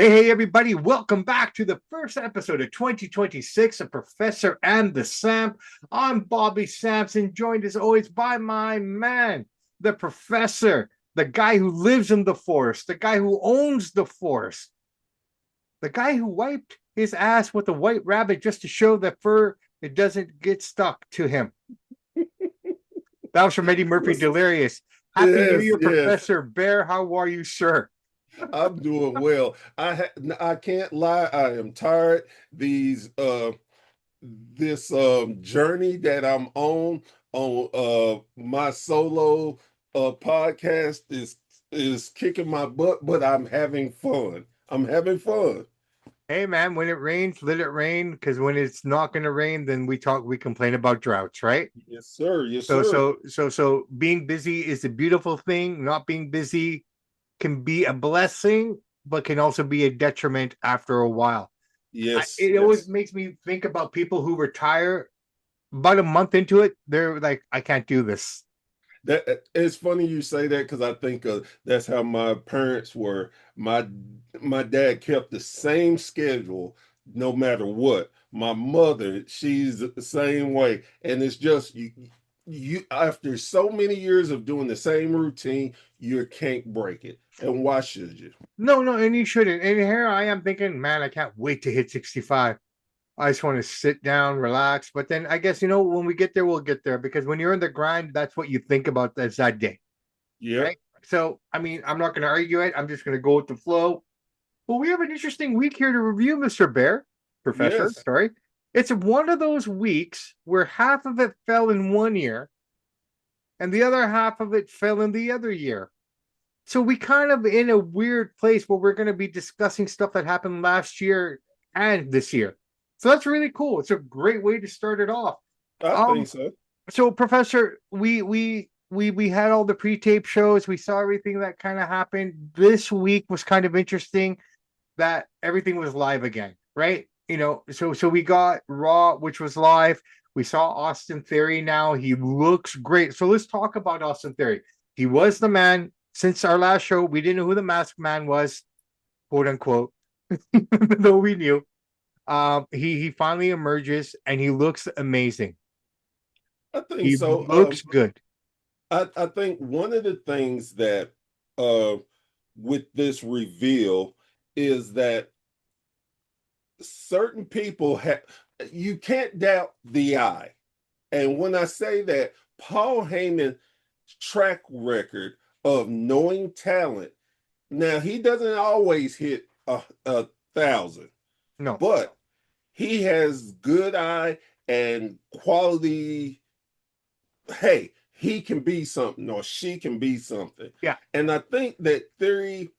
Hey, everybody, welcome back to the first episode of 2026 of Professor and The Samp. I'm Bobby Sampson, joined as always by my man, the professor, the guy who lives in the forest, the guy who owns the forest, the guy who wiped his ass with a white rabbit just to show that fur it doesn't get stuck to him. That was from Eddie Murphy Delirious. Happy New Yes, Year, yes. Professor Bear. How are you, sir? I'm doing well. I can't lie. I am tired. These this journey that I'm on my solo podcast is kicking my butt, but I'm having fun. I'm having fun. Hey man, when it rains, let it rain. Because when it's not going to rain, then we complain about droughts, right? Yes, sir. Yes, So, sir. so, so, so, being busy is a beautiful thing. Not being busy can be a blessing, but can also be a detriment after a while. Yes, It always yes. makes me think about people who retire about a month into it. They're like, I can't do this. That it's funny you say that because I think that's how my parents were. My dad kept the same schedule no matter what. My mother, she's the same way, and it's just you after so many years of doing the same routine, you can't break it. And why should you? No, no, and you shouldn't. And here I am thinking, man, I can't wait to hit 65. I just want to sit down, relax. But then I guess, when we get there, we'll get there because when you're in the grind, that's what you think about as that day, Yep. right? So, I mean, I'm not going to argue it. I'm just going to go with the flow. Well, we have an interesting week here to review, Mr. Bear, Professor. Yes. Sorry. It's one of those weeks where half of it fell in one year and the other half of it fell in the other year. So we kind of in a weird place where we're going to be discussing stuff that happened last year and this year. So that's really cool. It's a great way to start it off. I Um, think so. so Professor, we had all the pre-tape shows. We saw everything that kind of happened. This week was kind of interesting that everything was live again, right? So we got Raw, which was live. We saw Austin Theory now. He looks great. So let's talk about Austin Theory. He was the man. Since our last show, we didn't know who the masked man was, quote unquote, though we knew. He finally emerges and he looks amazing. I think He so. looks good. I think one of the things that uh with this reveal is that certain people have you can't doubt the eye. And when I say that, Paul Heyman's track record of knowing talent, now he doesn't always hit a thousand, No, but he has good eye and quality. Hey, he can be something or she can be something. yeah, And I think that Theory,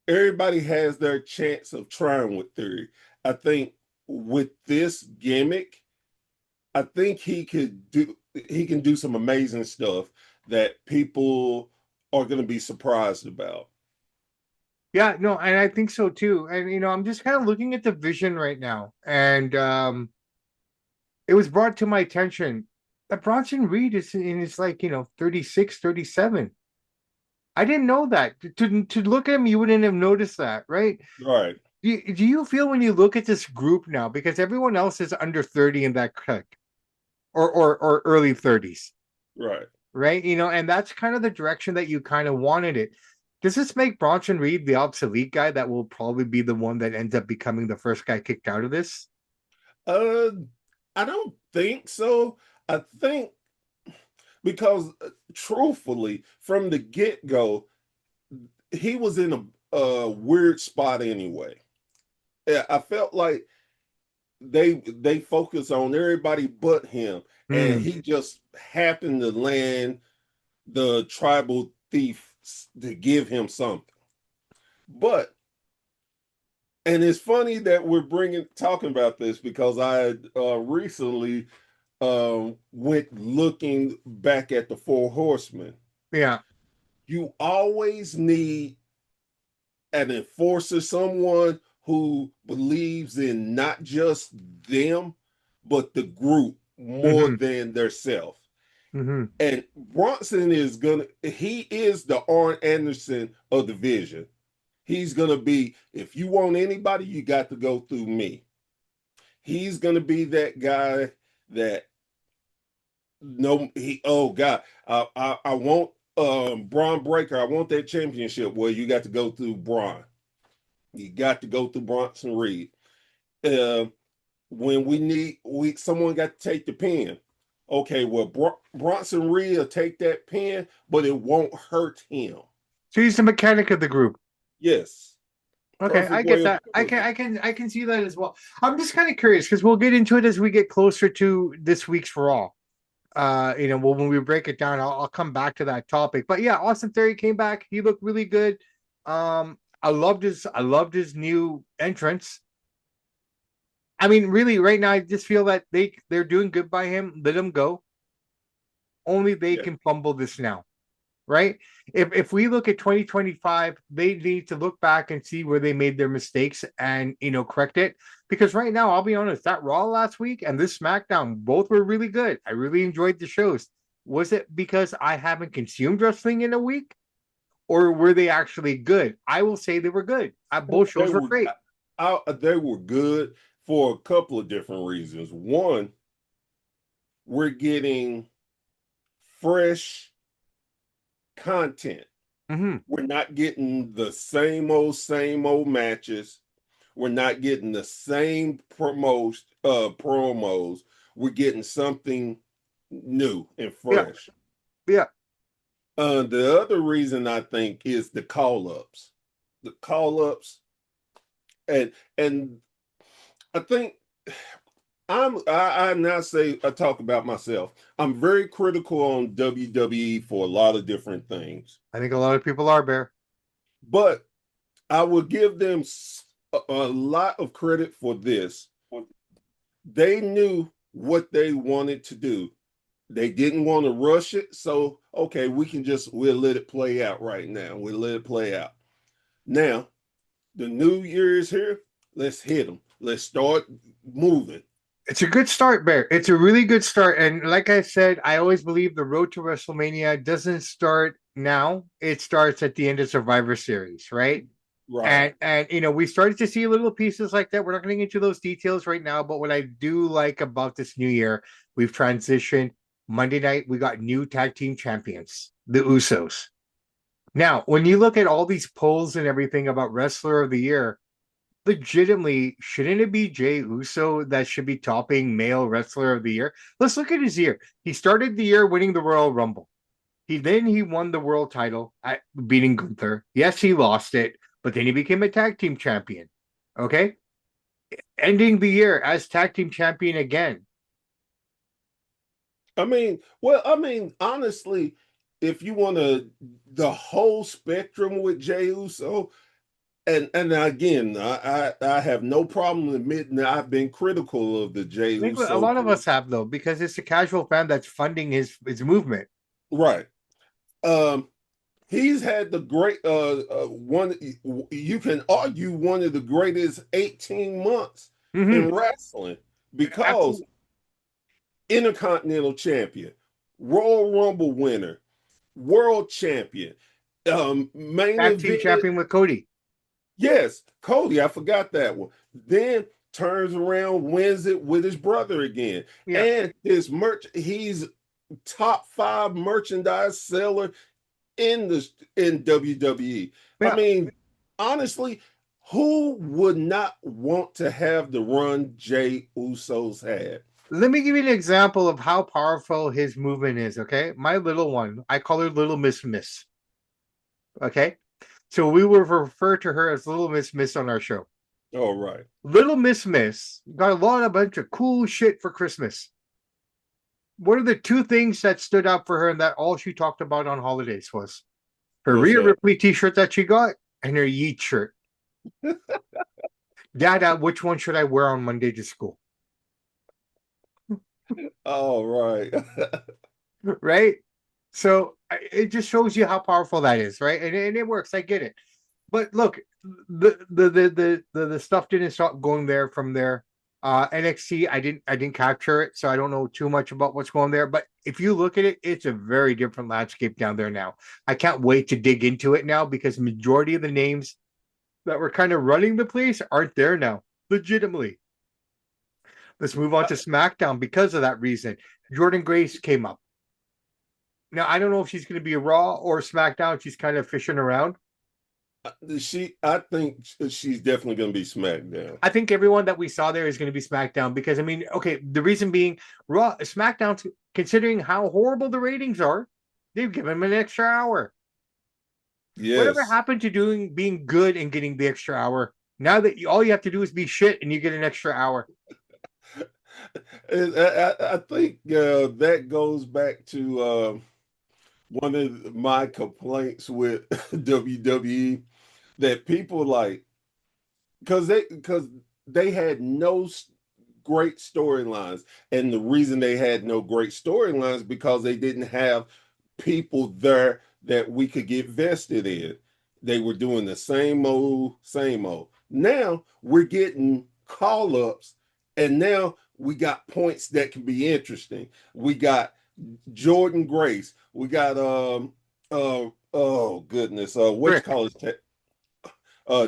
everybody has their chance of trying with Theory. I think with this gimmick, I think he can do some amazing stuff that people are going to be surprised about. yeah, no, and I think so too. And I'm just kind of looking at the vision right now, and it was brought to my attention that Bronson Reed is in his 36, 37. I didn't know that. To look at him, you wouldn't have noticed that, right? Right, Do you feel when you look at this group now, because everyone else is under 30 in that cut or early 30s, right. right? And that's kind of the direction that you kind of wanted it. Does this make Bronson Reed the obsolete guy that will probably be the one that ends up becoming the first guy kicked out of this? Uh, I don't think so. I think because truthfully, from the get go, he was in a weird spot anyway. Yeah, I felt like they focus on everybody but him, and Hmm. he just happened to land the tribal thief to give him something. But and it's funny that we're bringing talking about this because I recently went looking back at the Four Horsemen. Yeah. You always need an enforcer, someone who believes in not just them, but the group more Hmm. than their self. Hmm. And Bronson he is the Arn Anderson of the Vision. He's gonna be, if you want anybody, you got to go through me. He's gonna be that guy that no he oh God, I want Bron Breakker, I want that championship. Well, you got to go through Bron. You got to go through Bronson Reed. Uh, when we someone got to take the pen. Okay, well Bronson Reed will take that pen, but it won't hurt him. So he's the mechanic of the group. Yes, Okay, I perfect get way of that. putting it. I can see that as well. I'm just kind of curious because we'll get into it as we get closer to this week's Raw. When we break it down, I'll come back to that topic. But yeah, Austin Theory came back. He looked really good. I loved his new entrance. I mean, really, right now, I just feel that they're doing good by him. Let him go. Only they Yeah. can fumble this now, right? If we look at 2025, they need to look back and see where they made their mistakes and correct it. Because right now, I'll be honest, that Raw last week and this SmackDown both were really good. I really enjoyed the shows. Was it because I haven't consumed wrestling in a week, or were they actually good? I will say they were good. Both They shows were were great. they were good for a couple of different reasons. One, we're getting fresh content. Mm-hmm. We're not getting the same old matches. We're not getting the same promos. We're getting something new and Yeah, fresh. yeah. The other reason I think is the call ups. The call ups, and I think I now say I talk about myself. I'm very critical on WWE for a lot of different things, I think a lot of people are Bear. but I will give them a lot of credit for this. They knew what they wanted to do. They didn't want to rush it, so okay, we'll let it play out right now. We'll let it play out. Now, the new year is here. Let's hit them. Let's start moving. It's a good start, Bear. It's a really good start. And like I said, I always believe the road to WrestleMania doesn't start now. It starts at the end of Survivor Series, right? Right. And we started to see little pieces like that. We're not getting into those details right now, but what I do like about this new year, we've transitioned. Monday night, we got new tag team champions, the Usos. Now, when you look at all these polls and everything about wrestler of the year, legitimately, shouldn't it be Jay Uso that should be topping male wrestler of the year? Let's look at his year. He started the year winning the Royal Rumble. He won the world title at beating Gunther. Yes, he lost it, but then he became a tag team champion. Okay, ending the year as tag team champion again. Honestly, if you want the whole spectrum with Jey Uso, and again, I have no problem admitting that I've been critical of the Jey I think a Uso lot of career. us have though, because it's a casual fan that's funding his movement. Right. Um, he's had the great one. You can argue one of the greatest 18 months Mm-hmm. in wrestling because Absolutely. Intercontinental Champion, Royal Rumble winner, World Champion, main Tag team evented. champion with Cody. Yes, Cody, I forgot that one. Then turns around, wins it with his brother again. Yeah, And his he's top five merchandise seller in WWE. I yeah. mean, honestly, who would not want to have the run Jay Uso's had? Let me give you an example of how powerful his movement is. Okay, my little one, I call her Little Miss Miss. Okay, so we will refer to her as Little Miss Miss on our show. All right. Little Miss Miss got a bunch of cool shit for Christmas. What are the two things that stood out for her and that all she talked about on holidays was her What's Rhea that? Ripley t-shirt that she got and her Yeet shirt. Dad, which one should I wear on Monday to school? All right. Right? So it just shows you how powerful that is, right? And it works. I get it. But look, the stuff didn't stop going there from there. NXT, I didn't capture it, so I don't know too much about what's going there. But if you look at it, it's a very different landscape down there now. I can't wait to dig into it now because majority of the names that were kind of running the place aren't there now, legitimately. Let's move on to SmackDown because of that reason. Jordan Grace came up. Now, I don't know if she's going to be a Raw or SmackDown. She's kind of fishing around. I think she's definitely going to be SmackDown. I think everyone that we saw there is going to be SmackDown because, I mean, okay, the reason being Raw, SmackDown, considering how horrible the ratings are, they've given them an extra hour. Whatever Yes. happened to being good and getting the extra hour? Now that all you have to do is be shit and you get an extra hour. I think that goes back to one of my complaints with WWE, that people like, because they had no great storylines, and the reason they had no great storylines because they didn't have people there that we could get vested in. They were doing the same old, same old. Now we're getting call ups, and now we got points that can be interesting. We got Jordan Grace. We got oh goodness, what you Rick. call his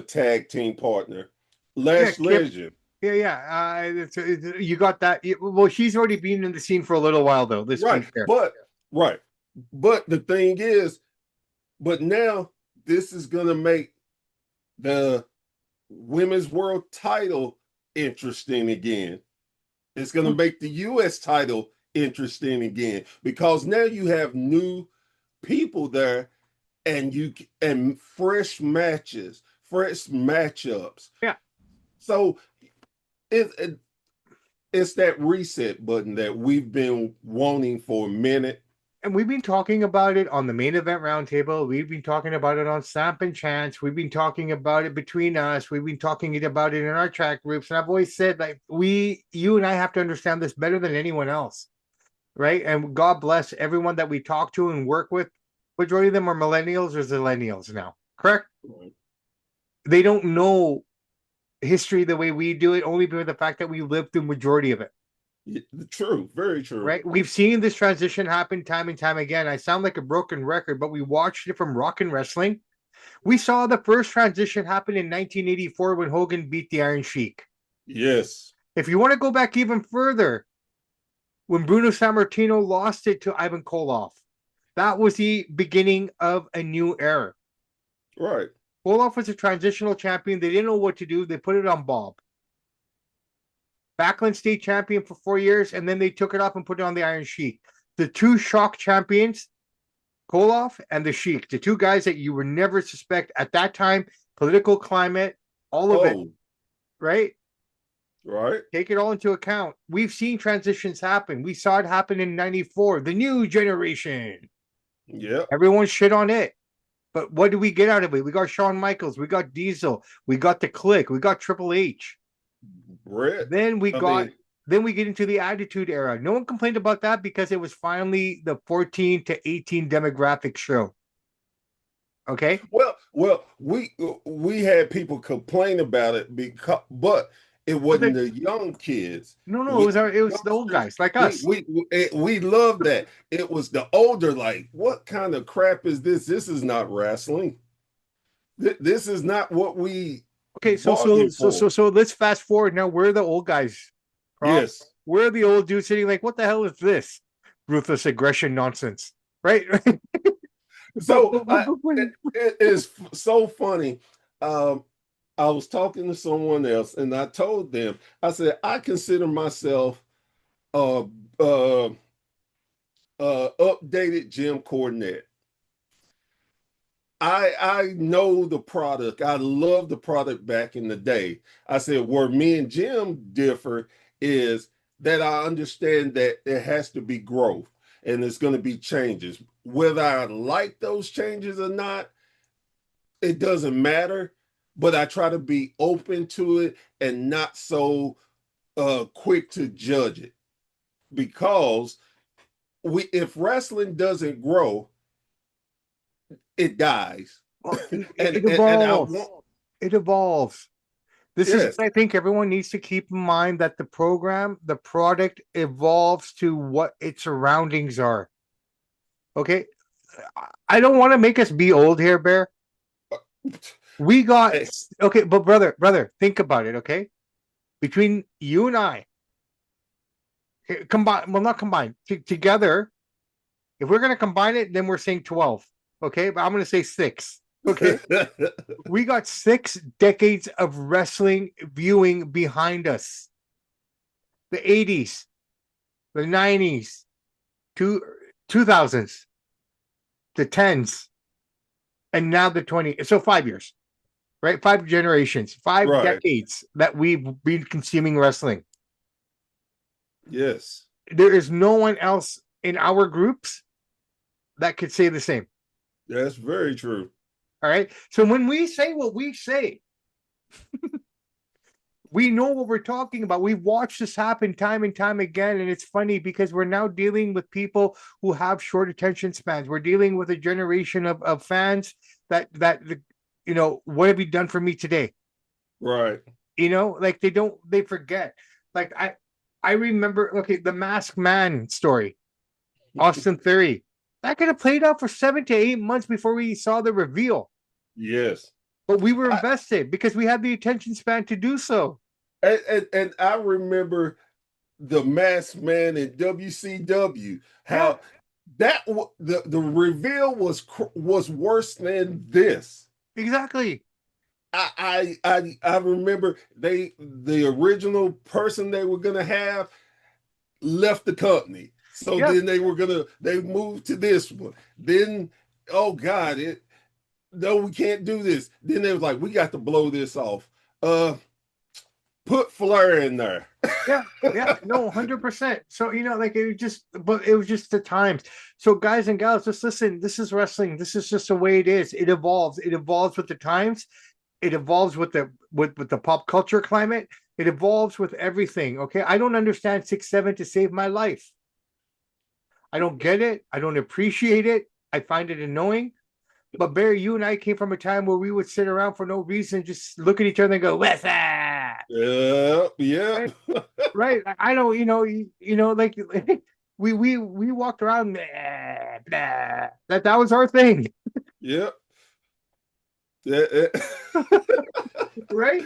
tag team partner, Yeah, Lash Kip. Legend. Yeah. You got that. Well, she's already been in the scene for a little while, though. Let's be Right, fair. right. But the thing is, but now this is gonna make the women's world title interesting again. It's gonna make the US title interesting again because now you have new people there, and fresh matches, fresh matchups. Yeah. So it it's that reset button that we've been wanting for a minute. And we've been talking about it on the main event roundtable. We've been talking about it on Samp and Chance. We've been talking about it between us. We've been talking about it in our chat groups. And I've always said, like, you and I have to understand this better than anyone else, right? And God bless everyone that we talk to and work with. Majority of them are millennials or zillennials now, correct? They don't know history the way we do it, only because of the fact that we lived through majority of it. True, very true. Right? We've seen this transition happen time and time again. I sound like a broken record, but we watched it from Rock and Wrestling. We saw the first transition happen in 1984 when Hogan beat the Iron Sheik. Yes. If you want to go back even further, when Bruno Sammartino lost it to Ivan Koloff, that was the beginning of a new era. Right. Koloff was a transitional champion. They didn't know what to do. They put it on Bob. Backlund state champion for 4 years, and then they took it off and put it on the Iron Sheik. The two shock champions, Koloff and the Sheik, the two guys that you would never suspect at that time, political climate, all of it, right? Right. Take it all into account. We've seen transitions happen. We saw it happen in 94, the new generation. Yeah. Everyone shit on it. But what do we get out of it? We got Shawn Michaels, we got Diesel, we got the Click, we got Triple H. Brett. Then we get into the Attitude Era. No one complained about that because it was finally the 14 to 18 demographic show. Okay. Well, we had people complain about it but it wasn't the young kids. No, it was the old guys like us. We love that. It was the older, like, what kind of crap is this? This is not wrestling. This is not what we Okay, so let's fast forward now. We're the old guys. Yes. We're the old dudes sitting like, what the hell is this? Ruthless aggression nonsense. Right? So it is so funny. I was talking to someone else, and I told them, I said, I consider myself updated Jim Cornette. I know the product. I love the product back in the day. I said, where me and Jim differ is that I understand that there has to be growth and there's going to be changes. Whether I like those changes or not, it doesn't matter. But I try to be open to it and not so quick to judge it, because if wrestling doesn't grow, it dies. Well, it evolves. It evolves. This is what I think everyone needs to keep in mind, that the product evolves to what its surroundings are. Okay. I don't want to make us be old here, Bear. We got Hey, okay, but brother, think about it, okay? Between you and I, combine, well, not combined, together. If we're gonna combine it, then we're saying 12. Okay, but I'm gonna say six. Okay, we got 6 decades of wrestling viewing behind us. The 80s, the 90s, two 2000s, the tens, and now the 20. So 5 years, right? 5 generations, five right. decades that we've been consuming wrestling. Yes. There is no one else in our groups that could say the same. That's very true. All right. So when we say what we say, we know what we're talking about. We've watched this happen time and time again. And it's funny because we're now dealing with people who have short attention spans. We're dealing with a generation of fans that what have you done for me today? Right. Like they forget. Like I remember, okay, the Masked Man story, Austin Theory. That could have played out for 7 to 8 months before we saw the reveal. Yes. But we were I, invested because we had the attention span to do so. and I remember the Masked Man in WCW, Yeah, how the reveal was worse than this. exactly. I remember the original person they were gonna have left the company. So Yep. then they moved to this one. Then, oh God, no, we can't do this. Then they was like, we got to blow this off. Put Flair in there. Yeah. Yeah. No, 100%. So, like it was just the times. So, guys and gals, just listen. This is wrestling. This is just the way it is. It evolves. It evolves with the times. It evolves with the pop culture climate. It evolves with everything. Okay. I don't understand 6-7 to save my life. I don't get it. I don't appreciate it. I find it annoying. But Barry, you and I came from a time where we would sit around for no reason, just look at each other and go, "What's that?" Yeah, yeah, Right? Right? I don't, like we walked around, blah, blah. That was our thing, yeah. Yeah, right?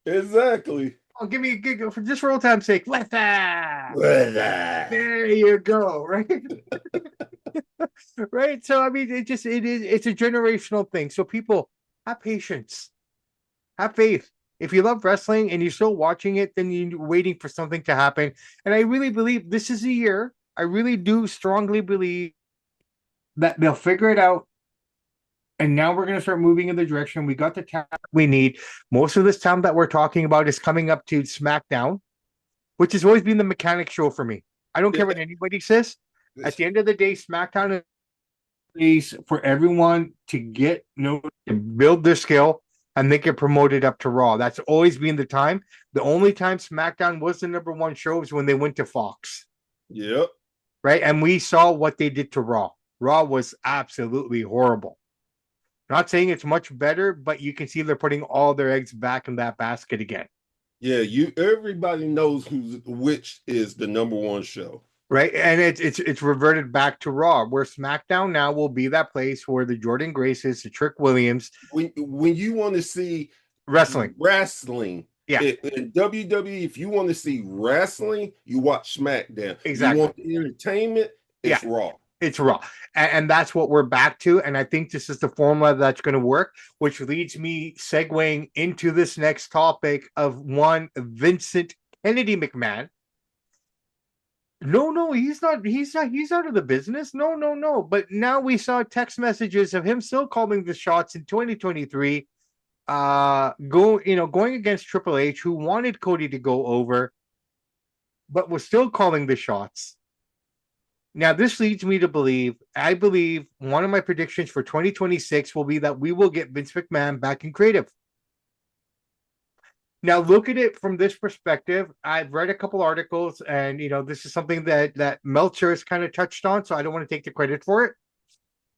exactly. Oh, give me a gig for just for old time's sake. What's that? Yeah, There you go, right? Right. So I mean, it's a generational thing. So people have patience, have faith. If you love wrestling and you're still watching it, then you're waiting for something to happen. And I really believe this is a year. I really do strongly believe that they'll figure it out. And now we're going to start moving in the direction. We got the talent we need. Most of this talent that we're talking about is coming up to SmackDown, which has always been the mechanic show for me. I don't care what anybody says. At the end of the day, SmackDown is for everyone to get to build their skill and they get promoted up to Raw. That's always been the time. The only time SmackDown was the number one show was when they went to Fox, yep, right? And we saw what they did to Raw. Raw was absolutely horrible. Not saying it's much better, but you can see they're putting all their eggs back in that basket again. yeah. Everybody knows which is the number one show. Right. And it's reverted back to Raw, where SmackDown now will be that place where the Jordan Graces, the Trick Williams, When you want to see wrestling. wrestling Yeah, in WWE, if you want to see wrestling, you watch SmackDown. You exactly. want entertainment, Yeah, it's Raw. it's Raw. And that's what we're back to. And I think this is the formula that's going to work, which leads me segueing into this next topic of one Vincent Kennedy McMahon. No, he's not. He's out of the business. No, no. But now we saw text messages of him still calling the shots in 2023. Going against Triple H, who wanted Cody to go over, but was still calling the shots. Now, this leads me to I believe one of my predictions for 2026 will be that we will get Vince McMahon back in creative. Now, look at it from this perspective. I've read a couple articles, and this is something that Meltzer has kind of touched on, so I don't want to take the credit for it.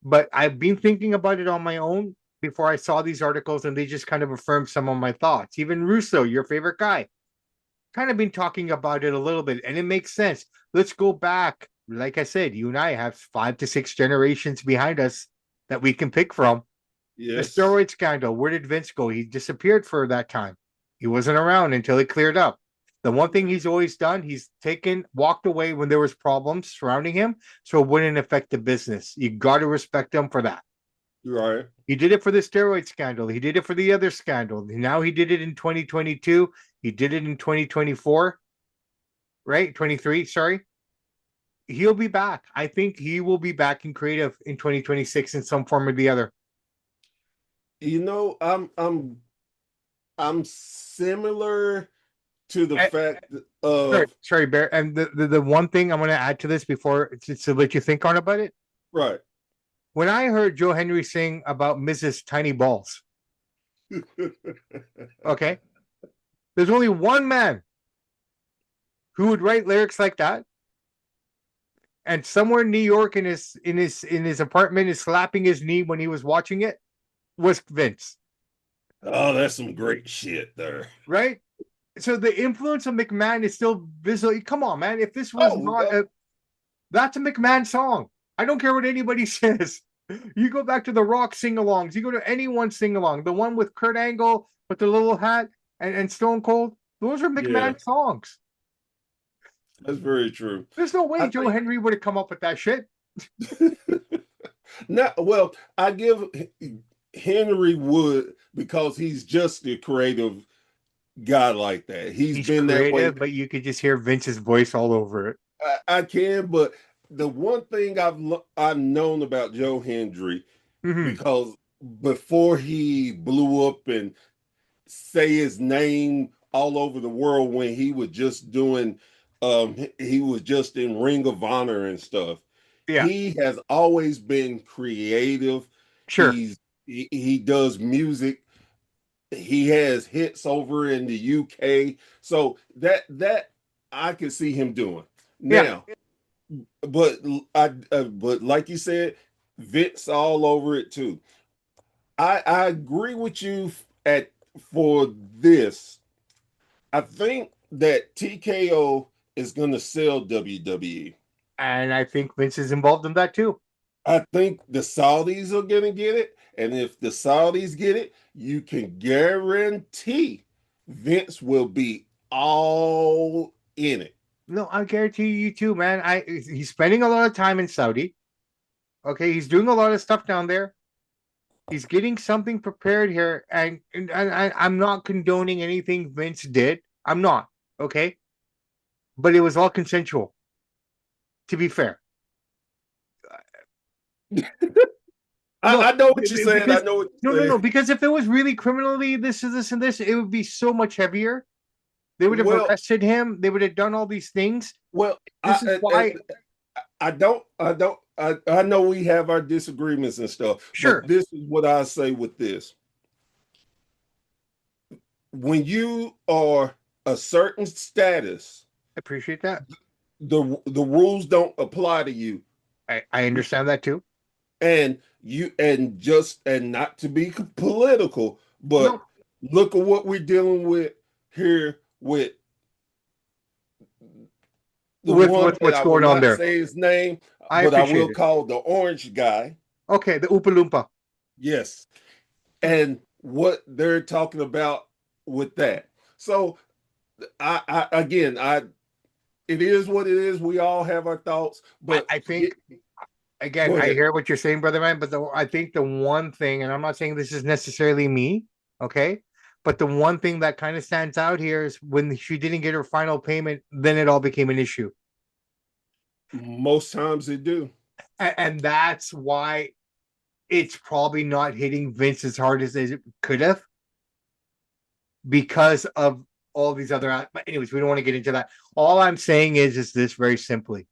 But I've been thinking about it on my own before I saw these articles, and they just kind of affirmed some of my thoughts. Even Russo, your favorite guy, kind of been talking about it a little bit, and it makes sense. Let's go back. Like I said, you and I have 5 to 6 generations behind us that we can pick from. The Yes. steroid scandal. Where did Vince go? He disappeared for that time. He wasn't around until it cleared up. The one thing he's always done, he's walked away when there was problems surrounding him, so it wouldn't affect the business. You got to respect him for that. Right. He did it for the steroid scandal. He did it for the other scandal. Now he did it in 2022. He did it in 2024, right? 23, sorry. He'll be back. I think he will be back in creative in 2026 in some form or the other. You know, I'm similar to the Eh, fact sorry, of sorry, Bear. And the one thing I'm going to add to this before to let you think on about it. right. When I heard Joe Henry sing about Mrs. Tiny Balls, okay, there's only one man who would write lyrics like that, and somewhere in New York in his apartment is slapping his knee when he was watching it was Vince, Oh, that's some great shit there. right? So the influence of McMahon is still visible. Come on, man. If this was Oh, not that's a McMahon song. I don't care what anybody says. You go back to the Rock sing-alongs. You go to anyone sing-along. The one with Kurt Angle with the little hat and Stone Cold. Those are yeah, McMahon songs. that's very true. There's no way I Joe think Henry would have come up with that shit. now, well, I give Henry Wood because he's just a creative guy like that. He's He's been that way. creative, but you could just hear Vince's voice all over it. I can, but the one thing I've known about Joe Hendry, Mm-hmm. because before he blew up and say his name all over the world when he was just doing he was just in Ring of Honor and stuff. Yeah, He has always been creative. sure. He does music. He has hits over in the UK. So that I can see him doing. Yeah, Now, but but like you said, Vince all over it too. I agree with you at for this. I think that TKO is going to sell WWE. and I think Vince is involved in that too. I think the Saudis are going to get it. And if the Saudis get it, you can guarantee Vince will be all in it. No, I guarantee you too, man. He's spending a lot of time in Saudi. Okay, he's doing a lot of stuff down there. He's getting something prepared here, and I'm not condoning anything Vince did. I'm not, okay, but it was all consensual. To be fair, no, I know what you're saying. I because know what no, you're no, no, saying. because if it was really criminally this and this, it would be so much heavier. They would have Well, arrested him. They would have done all these things. well, This is why, I know we have our disagreements and stuff, but sure, this is what I say with this. When you are a certain status, appreciate that. the rules don't apply to you. I understand that too. And you and just and not to be political, but No, look at what we're dealing with here with the one with that what's I will going on not there, say his name, I but I appreciate will it. call the orange guy. Okay, the Oompa Loompa. Yes. And what they're talking about with that. So I again, I it is what it is. We all have our thoughts, but I think again, go I ahead. hear what you're saying, brother man, but I think the one thing, and I'm not saying this is necessarily me, okay, but the one thing that kind of stands out here is when she didn't get her final payment, then it all became an issue, Most times they do. and that's why it's probably not hitting Vince as hard as it could have because of all these other. But anyways, we don't want to get into that. All I'm saying is this very simply.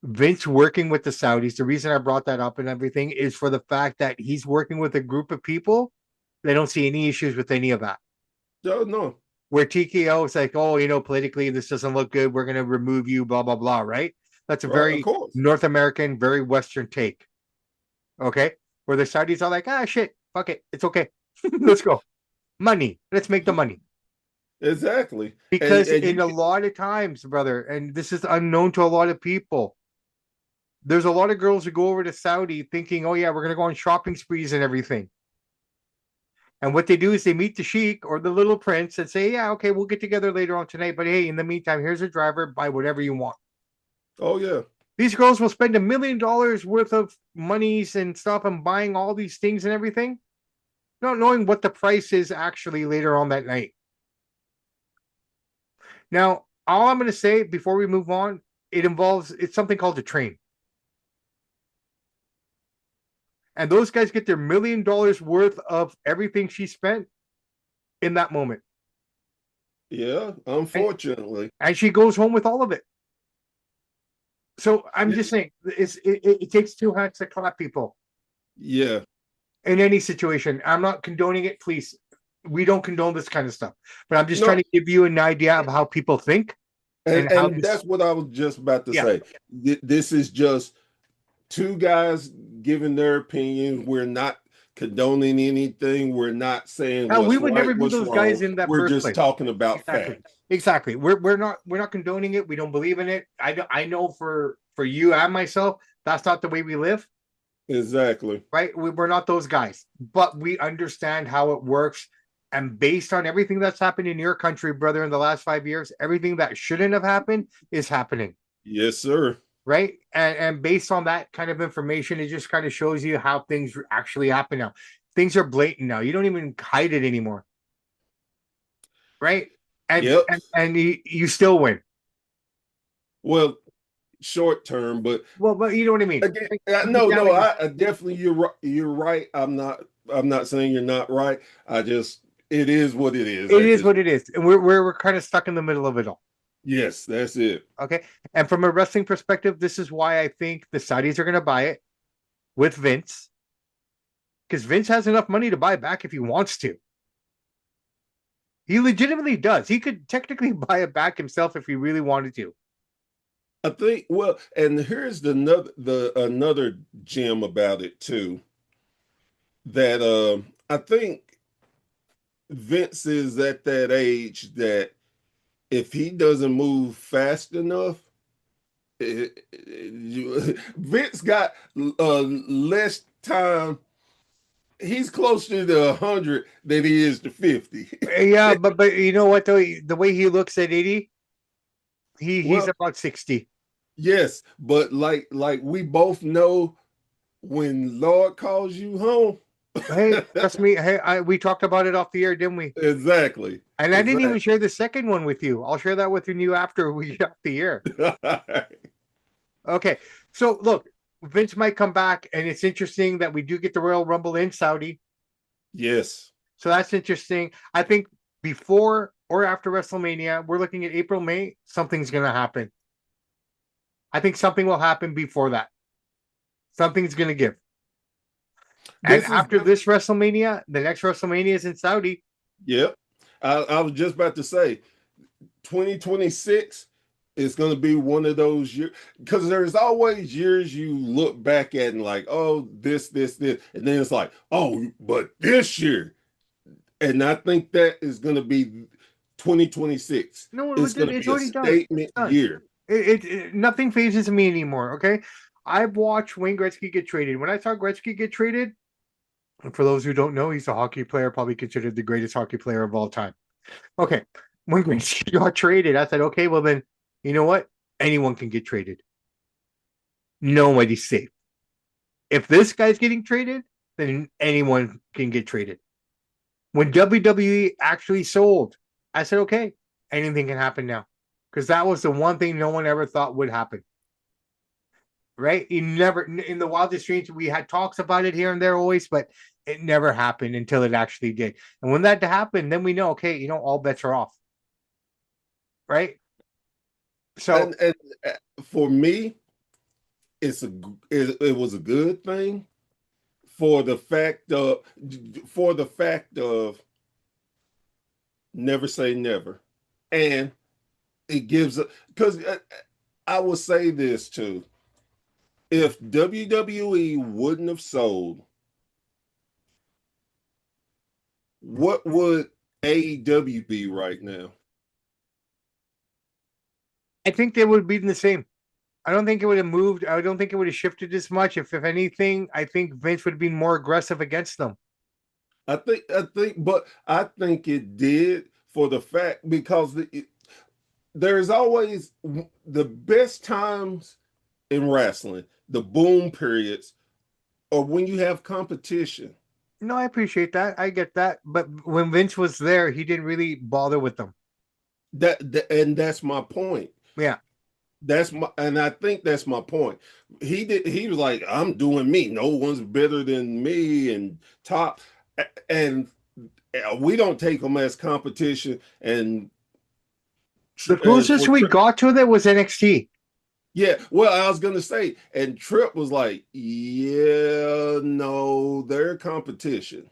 Vince working with the Saudis, the reason I brought that up and everything is for the fact that he's working with a group of people that don't see any issues with any of that. No, no. Where TKO is like, oh, politically, this doesn't look good. We're going to remove you, blah, blah, blah, right? That's a Right, of very course. North American, very Western take. Okay. Where the Saudis are like, shit, fuck it. It's okay. Let's go. Money. Let's make the money. Exactly. Because And in a lot of times, brother, and this is unknown to a lot of people, there's a lot of girls who go over to Saudi thinking, oh, yeah, we're going to go on shopping sprees and everything. And what they do is they meet the sheik or the little prince and say, yeah, okay, we'll get together later on tonight. But hey, in the meantime, here's a driver, buy whatever you want. Oh yeah. These girls will spend $1 million worth of monies and stuff and buying all these things and everything, not knowing what the price is actually later on that night. Now, all I'm going to say before we move on, it's something called a train. And those guys get their $1 million worth of everything she spent in that moment. Yeah, And, unfortunately. and she goes home with all of it. So I'm Yeah. just saying, it takes two hands to clap people Yeah. in any situation. I'm not condoning it, please. We don't condone this kind of stuff, but I'm just trying No, to give you an idea of how people think and how and this. that's what I was just about to Yeah, say. This is just two guys giving their opinions. We're not condoning anything. We're not saying we what's would right, never be what's those wrong. guys in that We're first just place. talking about Exactly, facts. exactly. We're not condoning it. We don't believe in it. I know for you and myself, that's not the way we live. Exactly. Right? We're not those guys, but we understand how it works. And based on everything that's happened in your country, brother, in the last 5 years, everything that shouldn't have happened is happening. Yes, sir. Right. And based on that kind of information, it just kind of shows you how things actually happen now. Things are blatant now. You don't even hide it anymore. Right. And Yep. and you still win. Well, short term, but Well, but you know what I mean. again, Like, no, no, like I definitely you're right. You're right. I'm not saying you're not right. I just it is what it is it at is this. what it is. And we're kind of stuck in the middle of it all. Yes, that's it. Okay. And from a wrestling perspective, this is why I think the Saudis are going to buy it with Vince, because Vince has enough money to buy back if he wants to. He legitimately does. He could technically buy it back himself if he really wanted to. I think well, and here's the another gem about it too. That I think Vince is at that age that if he doesn't move fast enough, Vince got less time. He's closer to 100 than he is to 50. Yeah, but you know what though? The way he looks at 80, he's Well, about 60. yes, but like we both know when Lord calls you home. Hey, trust me. Hey, we talked about it off the air, didn't we? Exactly. And I didn't Exactly. even share the second one with you. I'll share that with you after we get off the air. Okay. So look, Vince might come back, and it's interesting that we do get the Royal Rumble in Saudi. Yes. So that's interesting. I think before or after WrestleMania, we're looking at April, May, something's going to happen. I think something will happen before that. Something's going to give. And This is after this WrestleMania, the next WrestleMania is in Saudi. yep. I was just about to say 2026 is going to be one of those years because there's always years you look back at and like, oh, this, and then it's like, oh, but this year, and I think that is going to be 2026. No, It's going to it's be a already done. statement It's done. year. Nothing phases me anymore. Okay. I've watched Wayne Gretzky get traded. When I saw Gretzky get traded, and for those who don't know, he's a hockey player, probably considered the greatest hockey player of all time. Okay. When Gretzky got traded, I said, okay, well then, you know what? Anyone can get traded. Nobody's safe. If this guy's getting traded, then anyone can get traded. When WWE actually sold, I said, okay, anything can happen now. Because that was the one thing no one ever thought would happen. Right? You never, in the wildest dreams, we had talks about it here and there always, but it never happened until it actually did. And when that happened, then we know, okay, all bets are off. Right? So And for me, it was a good thing for the fact of never say never, and it gives because I will say this too: if WWE wouldn't have sold, what would AEW be right now? I think they would have been the same. I don't think it would have moved. I don't think it would have shifted as much. If anything, I think Vince would have been more aggressive against them. but I think it did for the fact because there's always the best times in wrestling, the boom periods, or when you have competition. No, I appreciate that. I get that. But when Vince was there, he didn't really bother with them. And that's my point. Yeah. And I think that's my point. He was like, I'm doing me. No one's better than me and top. And we don't take them as competition. And The and closest for we Trip, got to that was NXT. yeah, well, I was gonna say, and Trip was like, yeah, no, they're competition.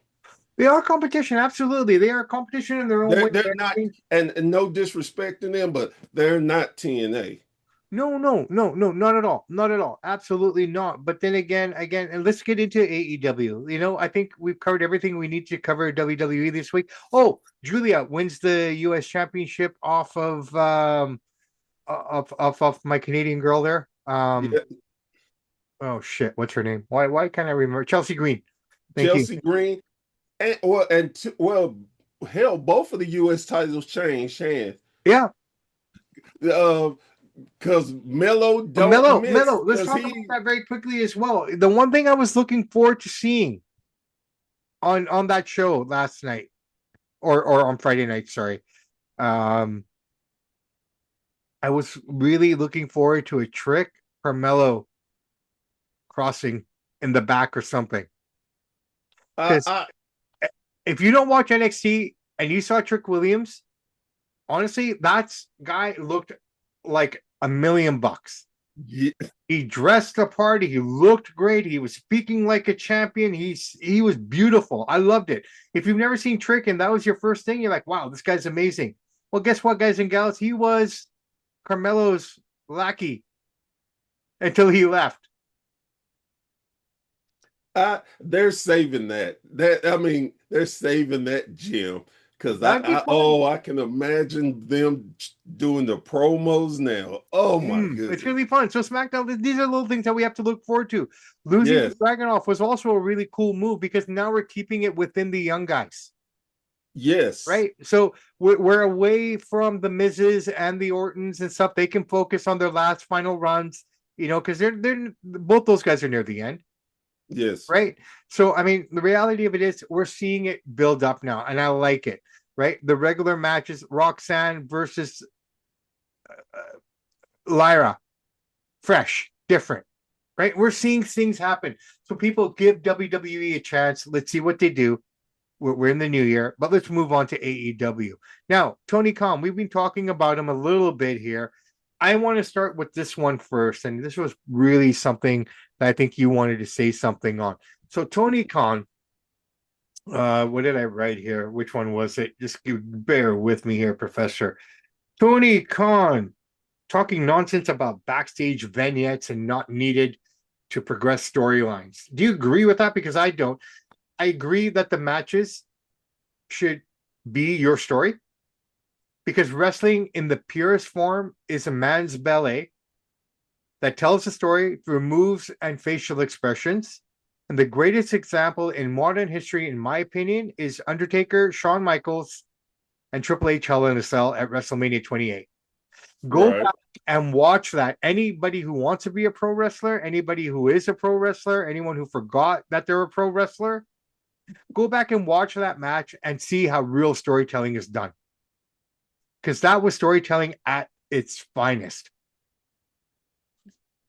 They are competition, absolutely. They are competition in their own way. They're not, and no disrespect to them, but they're not TNA. No, no, no, no, not at all. Not at all. Absolutely not. But then again, and let's get into AEW. I think we've covered everything we need to cover WWE this week. Oh, Julia wins the US championship off of my Canadian girl there. Yeah, Oh shit, what's her name? Why can't I remember? Chelsea Green. Thank you. Chelsea Green, well, hell, both of the U.S. titles changed hands. Yeah. Uh, because Melo don't miss Mello, let's because talk about he that very quickly as well. The one thing I was looking forward to seeing on that show last night or on Friday night, sorry. Um I was really looking forward to a trick from Mello crossing in the back or something. Because I if you don't watch NXT and you saw Trick Williams, honestly, that guy looked like $1 million. yeah, He dressed the part. He looked great. He was speaking like a champion. He was beautiful. I loved it. If you've never seen Trick and that was your first thing, you're like, wow, this guy's amazing. Well, guess what, guys and gals? He was Carmelo's lackey until he left. they're saving that I mean they're saving that gem because That'd be fun. I can imagine them doing the promos now. Oh my It's goodness. gonna be fun. So SmackDown, these are little things that we have to look forward to. Losing to Yes, Dragunov was also a really cool move because now we're keeping it within the young guys. yes, Right? So we're away from the Miz's and the Ortons and stuff. They can focus on their last final runs, because they're both those guys are near the end, yes. right? So I mean, the reality of it is we're seeing it build up now, and I like it. Right? The regular matches, Roxanne versus Lyra, fresh, different. Right? We're seeing things happen. So people give WWE a chance. Let's see what they do. We're in the new year, but let's move on to AEW. Now, Tony Khan, we've been talking about him a little bit here. I want to start with this one first, and this was really something that I think you wanted to say something on. So, Tony Khan, what did I write here? Which one was it? Just bear with me here, Professor. Tony Khan talking nonsense about backstage vignettes and not needed to progress storylines. Do you agree with that? Because I don't. I agree that the matches should be your story because wrestling in the purest form is a man's ballet that tells a story through moves and facial expressions. And the greatest example in modern history, in my opinion, is Undertaker, Shawn Michaels, and Triple H Hell in a Cell at WrestleMania 28. Go Right. back and watch that. Anybody who wants to be a pro wrestler, anybody who is a pro wrestler, anyone who forgot that they're a pro wrestler, go back and watch that match and see how real storytelling is done. Because that was storytelling at its finest.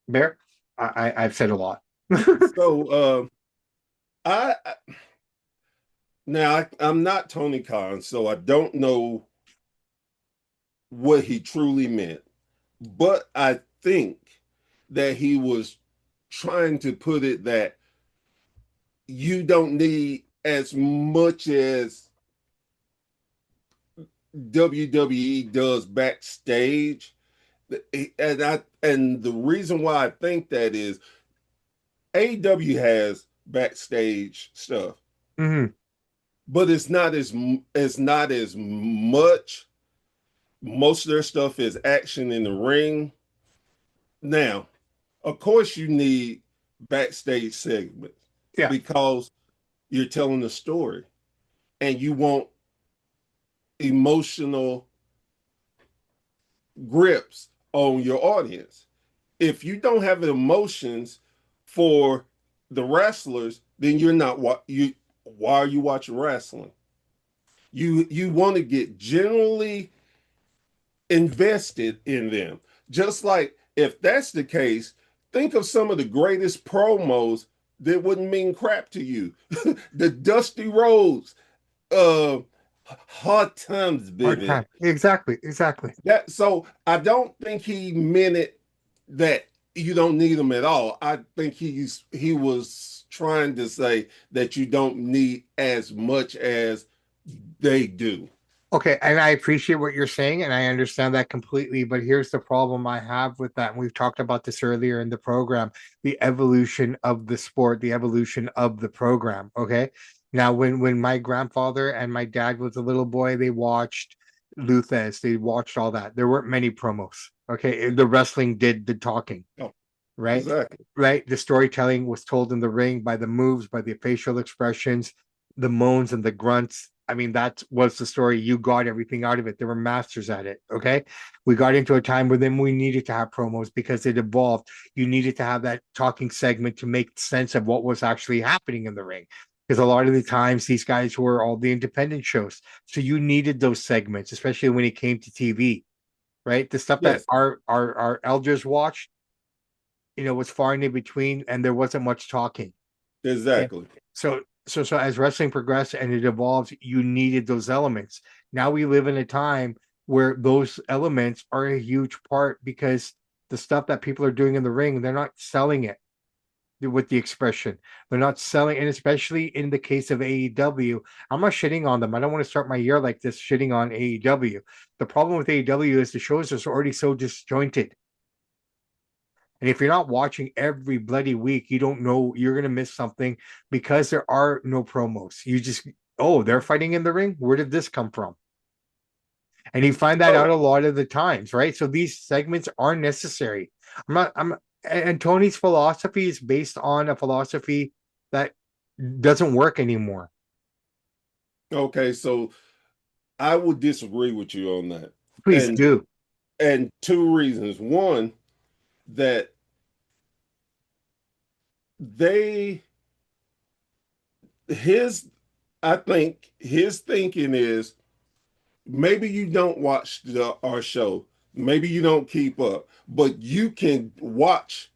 Bear, I've said a lot. So I now I'm not Tony Khan, so I don't know what he truly meant, but I think that he was trying to put it that you don't need as much as WWE does backstage. And the reason why I think that is AEW has backstage stuff, Mm-hmm. but it's not as much. Most of their stuff is action in the ring. Now, of course, you need backstage segments Yeah. because you're telling a story. and you want emotional grips on your audience. If you don't have emotions for the wrestlers, then you're not what you why are you watching wrestling? You want to get generally invested in them. Just like if that's the case, think of some of the greatest promos that wouldn't mean crap to you. The Dusty Rhodes, uh hard times, Hard baby. time. Exactly. Exactly. That so I don't think he meant it that you don't need them at all. I think he was trying to say that you don't need as much as they do. Okay, and I appreciate what you're saying, and I understand that completely. But here's the problem I have with that. And we've talked about this earlier in the program, the evolution of the sport, the evolution of the program. Okay. Now, when my grandfather and my dad was a little boy, they watched Luthez, they watched all that. There weren't many promos. Okay. The wrestling did the talking, Oh, right? exactly. Right. The storytelling was told in the ring by the moves, by the facial expressions, the moans and the grunts. I mean, that was the story. You got everything out of it. They were masters at it. Okay. We got into a time where then we needed to have promos because it evolved. You needed to have that talking segment to make sense of what was actually happening in the ring. Because a lot of the times these guys were all the independent shows. So you needed those segments, especially when it came to TV, right? The stuff that Yes, our elders watched, was far and in between, and there wasn't much talking. Okay. exactly. So as wrestling progressed and it evolved, you needed those elements. Now we live in a time where those elements are a huge part because the stuff that people are doing in the ring, they're not selling it with the expression. They're not selling, and especially in the case of AEW, I'm not shitting on them. I don't want to start my year like this shitting on AEW. The problem with AEW is the shows are already so disjointed. And if you're not watching every bloody week, you don't know you're going to miss something because there are no promos. You just, oh, they're fighting in the ring. Where did this come from? And you find that out So a lot of the times, right? So these segments are necessary. And Tony's philosophy is based on a philosophy that doesn't work anymore. okay, so I would disagree with you on that. Please And do. and two reasons. One, that they his I think his thinking is maybe you don't watch our show, maybe you don't keep up, but you can watch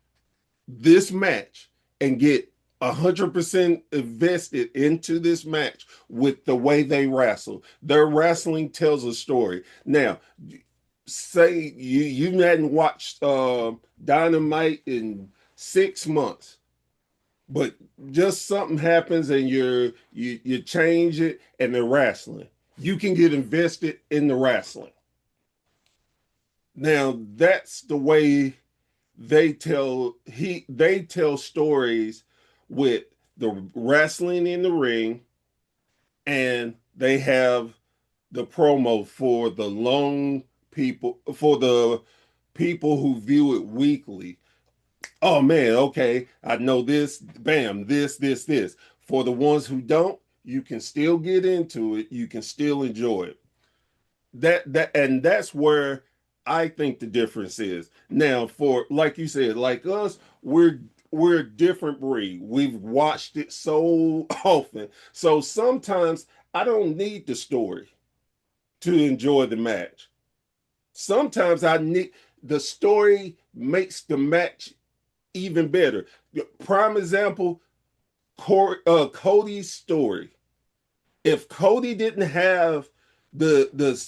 this match and get 100% invested into this match with the way they wrestle. Their wrestling tells a story. Now, say you hadn't watched Dynamite in 6 months, but just something happens and you change it and they're wrestling. You can get invested in the wrestling. Now that's the way they tell stories with the wrestling in the ring, and they have the promo for the long people, for the people who view it weekly. Oh man, okay, I know this, bam, this. For the ones who don't, you can still get into it, you can still enjoy it. And that's where I think the difference is. Now, for like you said, like us, we're a different breed. We've watched it so often. So sometimes I don't need the story to enjoy the match. Sometimes I need the story makes the match even better. Prime example, Cody's story. If Cody didn't have the the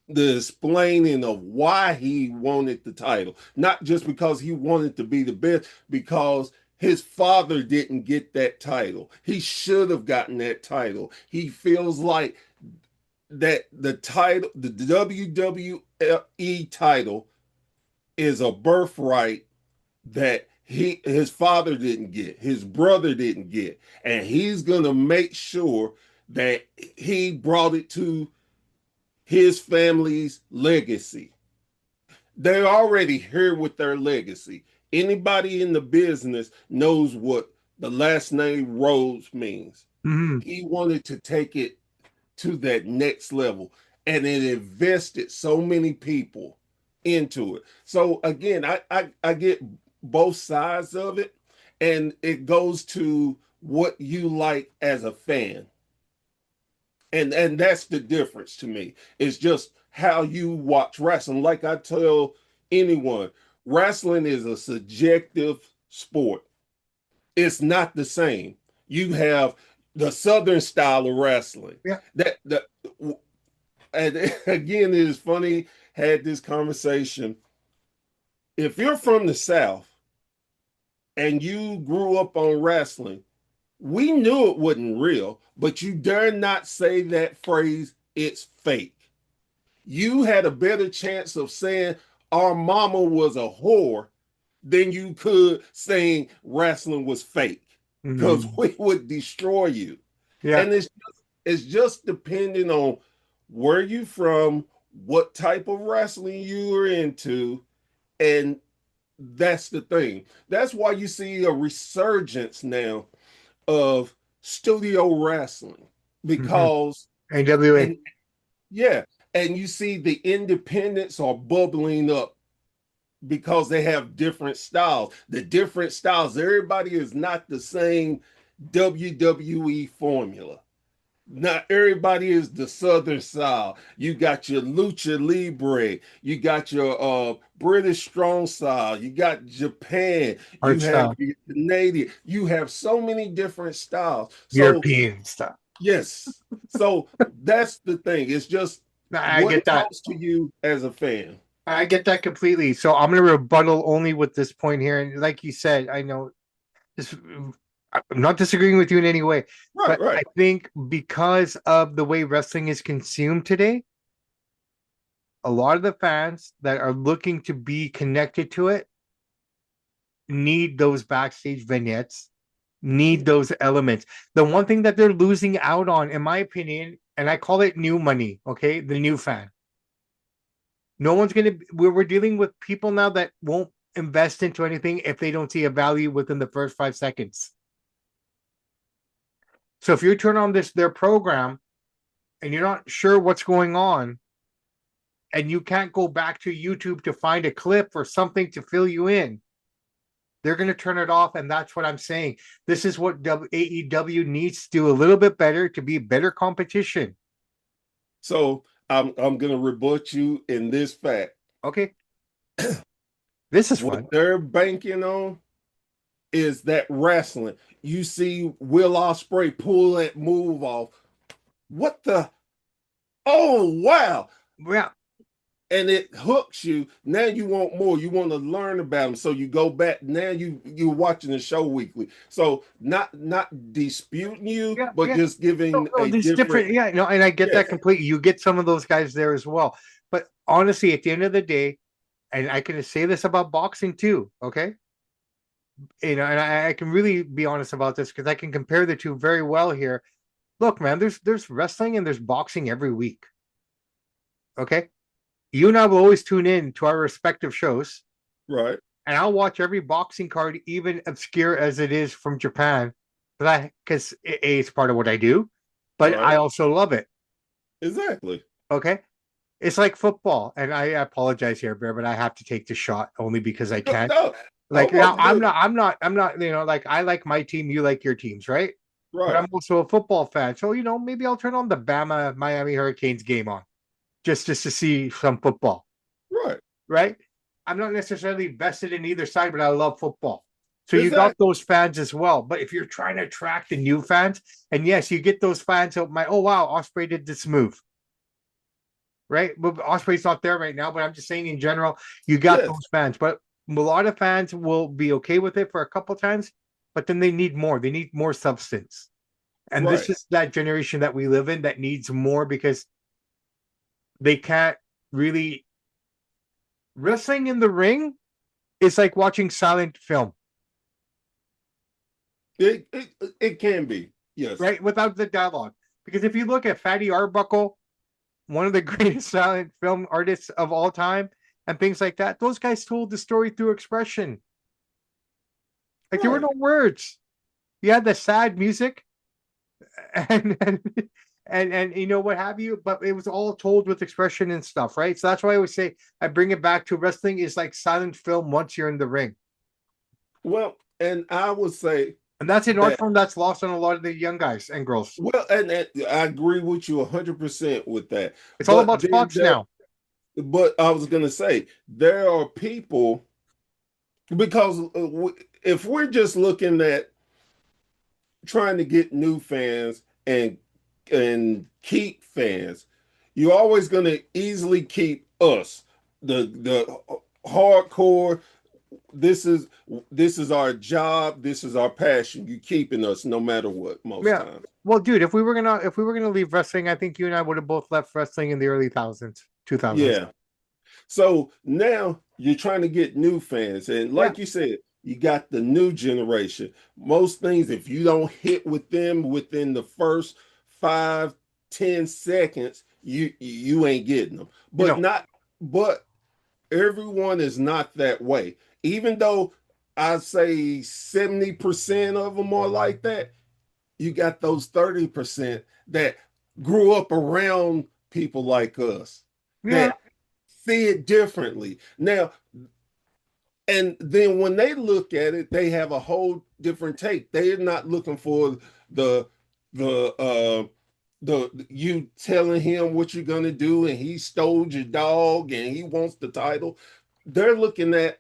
the explaining of why he wanted the title, not just because he wanted to be the best, because his father didn't get that title. He should have gotten that title. He feels like that the title, the WWE title, is a birthright that his father didn't get, his brother didn't get, and he's gonna make sure that he brought it to his family's legacy. They're already here with their legacy. Anybody in the business knows what the last name Rhodes means. Mhm. He wanted to take it to that next level, and it invested so many people into it. So again, I get both sides of it, and it goes to what you like as a fan. And that's the difference to me. It's just how you watch wrestling. Like I tell anyone, wrestling is a subjective sport. It's not the same. You have the southern style of wrestling. Yeah. That and again, it is funny. Had this conversation. If you're from the South and you grew up on wrestling, we knew it wasn't real, but you dare not say that phrase, it's fake. You had a better chance of saying our mama was a whore than you could saying wrestling was fake, because Mhm. we would destroy you. Yeah. And it's just depending on where you from, what type of wrestling you are into, and that's the thing. That's why you see a resurgence now of studio wrestling, Mhm. because AWA. and yeah, and you see the independents are bubbling up because they have different styles. The different styles, everybody is not the same WWE formula. Not everybody is the Southern style. You got your lucha libre, you got your British strong style, you got Japan, you Art have style. your Canadian, you have so many different styles. So European style. yes, so that's the thing. It's just I what get that. talks to you as a fan. I get that completely. So I'm going to rebuttal only with this point here. And like you said, I know this, I'm not disagreeing with you in any way, Right, but I right. think because of the way wrestling is consumed today, a lot of the fans that are looking to be connected to it need those backstage vignettes, need those elements. The one thing that they're losing out on, in my opinion, and I call it new money, okay, the new fan. No one's gonna. We're dealing with people now that won't invest into anything if they don't see a value within the first 5 seconds. So if you turn on their program and you're not sure what's going on, and you can't go back to YouTube to find a clip or something to fill you in, they're going to turn it off. And that's what I'm saying. This is what AEW needs to do a little bit better to be better competition. So I'm gonna rebut you in this fact. Okay. This is What fun. they're banking on is that wrestling. You see Will Ospreay pull that move off. What the? Oh wow! Yeah. And it hooks you. Now you want more. You want to learn about them. So you go back. Now you're watching the show weekly. So not disputing you, Yeah. but Yeah. just No, giving no, a there's different. different. Yeah. No, and I get that Yes, completely. You get some of those guys there as well. But honestly, at the end of the day, and I can say this about boxing too, okay? And I can really be honest about this because I can compare the two very well here. Look, man, there's wrestling and there's boxing every week. Okay. You and I will always tune in to our respective shows, right, and I'll watch every boxing card, even obscure as it is from Japan, because it's part of what I do, but I right. also love it. Exactly. Okay. It's like football, and I apologize here, Bear, but I have to take the shot only because I No, can. no, Like now, almost good. I'm not. Like I like my team, you like your teams, right? But Right, I'm also a football fan, so maybe I'll turn on the Bama Miami Hurricanes game on just to see some football, right. right? I'm not necessarily vested in either side, but I love football. So you got Exactly. those fans as well. But if you're trying to attract the new fans, and yes, you get those fans. Oh wow, Osprey did this move, right? But Osprey's not there right now. But I'm just saying in general, you got Yes. those fans. But a lot of fans will be okay with it for a couple times, but then they need more. They need more substance. And this Right. is that generation that we live in that needs more because they can't really wrestling in the ring is like watching silent film, It can be. Yes. right? Without the dialogue. Because if you look at Fatty Arbuckle, one of the greatest silent film artists of all time, and things like that, those guys told the story through expression. Like there were Right. no words. You had the sad music and and you know what have you, but it was all told with expression and stuff, right? So that's why I always say I bring it back to wrestling is like silent film once you're in the ring. Well, and I would say And that's an art that form that's lost on a lot of the young guys and girls. well, and I agree with you 100% with that. It's all But about then spots there, now. but I was gonna say there are people because if we're just looking at trying to get new fans and keep fans, you're always going to easily keep us, the hardcore. This is our job. This is our passion. You keeping us no matter what. Most Yeah. times, Well, dude, if we were gonna leave wrestling, I think you and I would have both left wrestling in the early thousands, 2000s. yeah. So now you're trying to get new fans. And Yeah. like you said, you got the new generation. Most things, if you don't hit with them within the first 5, 10 seconds, you ain't getting them. You But know, not but everyone is not that way. Even though I say 70% of them are like that, you got those 30% that grew up around people like us yeah. that see it differently. Now, and then when they look at it, they have a whole different take. They're not looking for the the you telling him what you're gonna do and he stole your dog and he wants the title. They're looking at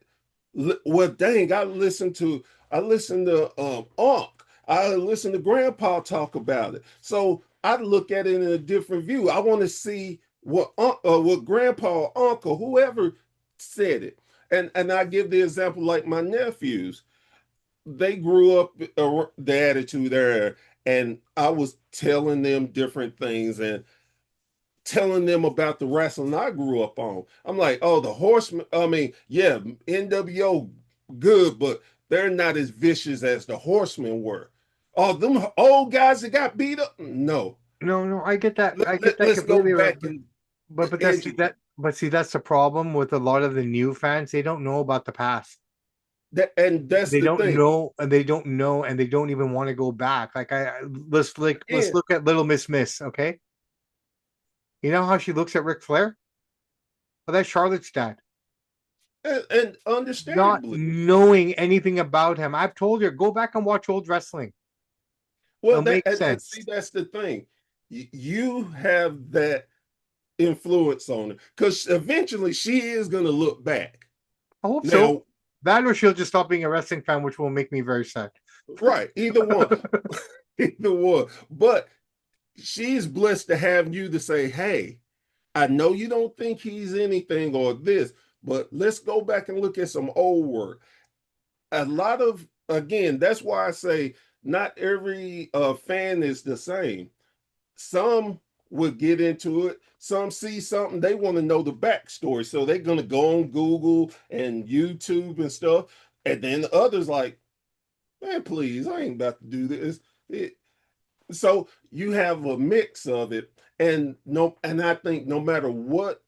well, dang, I listened to Unc. I listened to Grandpa talk about it. So I look at it in a different view. I want to see what Grandpa, Uncle, whoever said it. And I give the example like my nephews. They grew up the attitude there, and I was telling them different things and telling them about the wrestling I grew up on. I'm like, oh, the Horsemen. I mean, yeah, NWO good, but they're not as vicious as the Horsemen were. Oh, them old guys that got beat up. No, No, no, I get that. I get that let's go completely. back and But that's edgy that. But see, that's the problem with a lot of the new fans. They don't know about the past. that, and that's They the don't thing. know, and they don't know, and they don't even want to go back. Let's Again, look at Little Miss Miss. Okay, you know how she looks at Ric Flair? Well, that's Charlotte's dad. and Not understandably, knowing anything about him. I've told her go back and watch old wrestling. well, It'll make and see, sense. that's the thing. You have that influence on her because eventually she is going to look back. I hope so. Now, That or she'll just stop being a wrestling fan, which will make me very sad. right, either one, either one. But she's blessed to have you to say, hey, I know you don't think he's anything or this, but let's go back and look at some old work. A lot of, again, that's why I say not every fan is the same. Some would get into it. Some see something, they want to know the backstory. So they're going to go on Google and YouTube and stuff. And then others like, man, please, I ain't about to do this. So you have a mix of it. And I think no matter what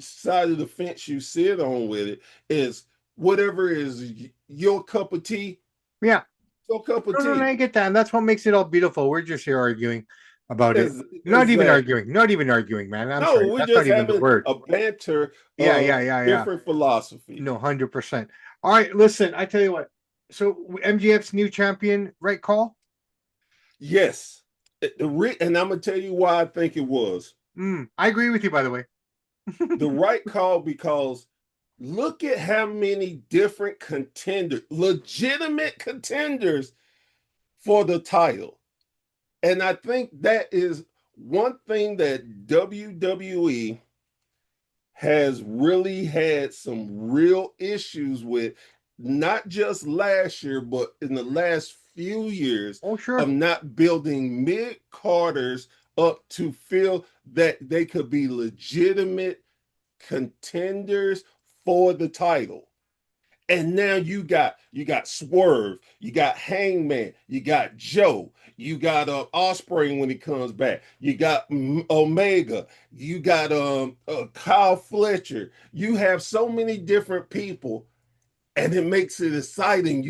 side of the fence you sit on with it is whatever is your cup of tea, Yeah. your cup of No, no, no, tea. I get that. And that's what makes it all beautiful. We're just here arguing about it. Is Not even exactly. arguing. Not even arguing, man. I'm No, sorry. we're That's not just even the having word. a banter Yeah, yeah, of yeah, yeah. different philosophies. No, 100%. All right, listen, I tell you what. So MGF's new champion, right call? Yes. And I'm gonna tell you why I think it was I agree with you, by the way. the right call because look at how many different contenders, legitimate contenders for the title. And I think that is one thing that WWE has really had some real issues with, not just last year, but in the last few years Oh, of sure. not building mid carders up to feel that they could be legitimate contenders for the title. And now you got Swerve, you got Hangman, you got Joe, you got Osprey when he comes back, you got Omega, you got Kyle Fletcher. You have so many different people, and it makes it exciting.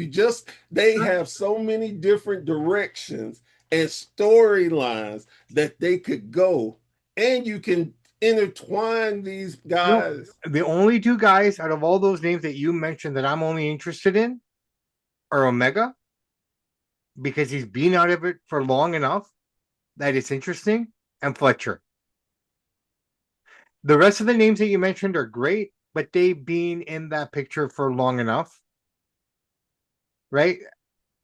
They Sure. have so many different directions, and storylines that they could go, and you can intertwine these No, guys. the only two guys out of all those names that you mentioned that I'm only interested in are Omega because he's been out of it for long enough that it's interesting, and Fletcher. The rest of the names that you mentioned are great, but they've been in that picture for long enough, right?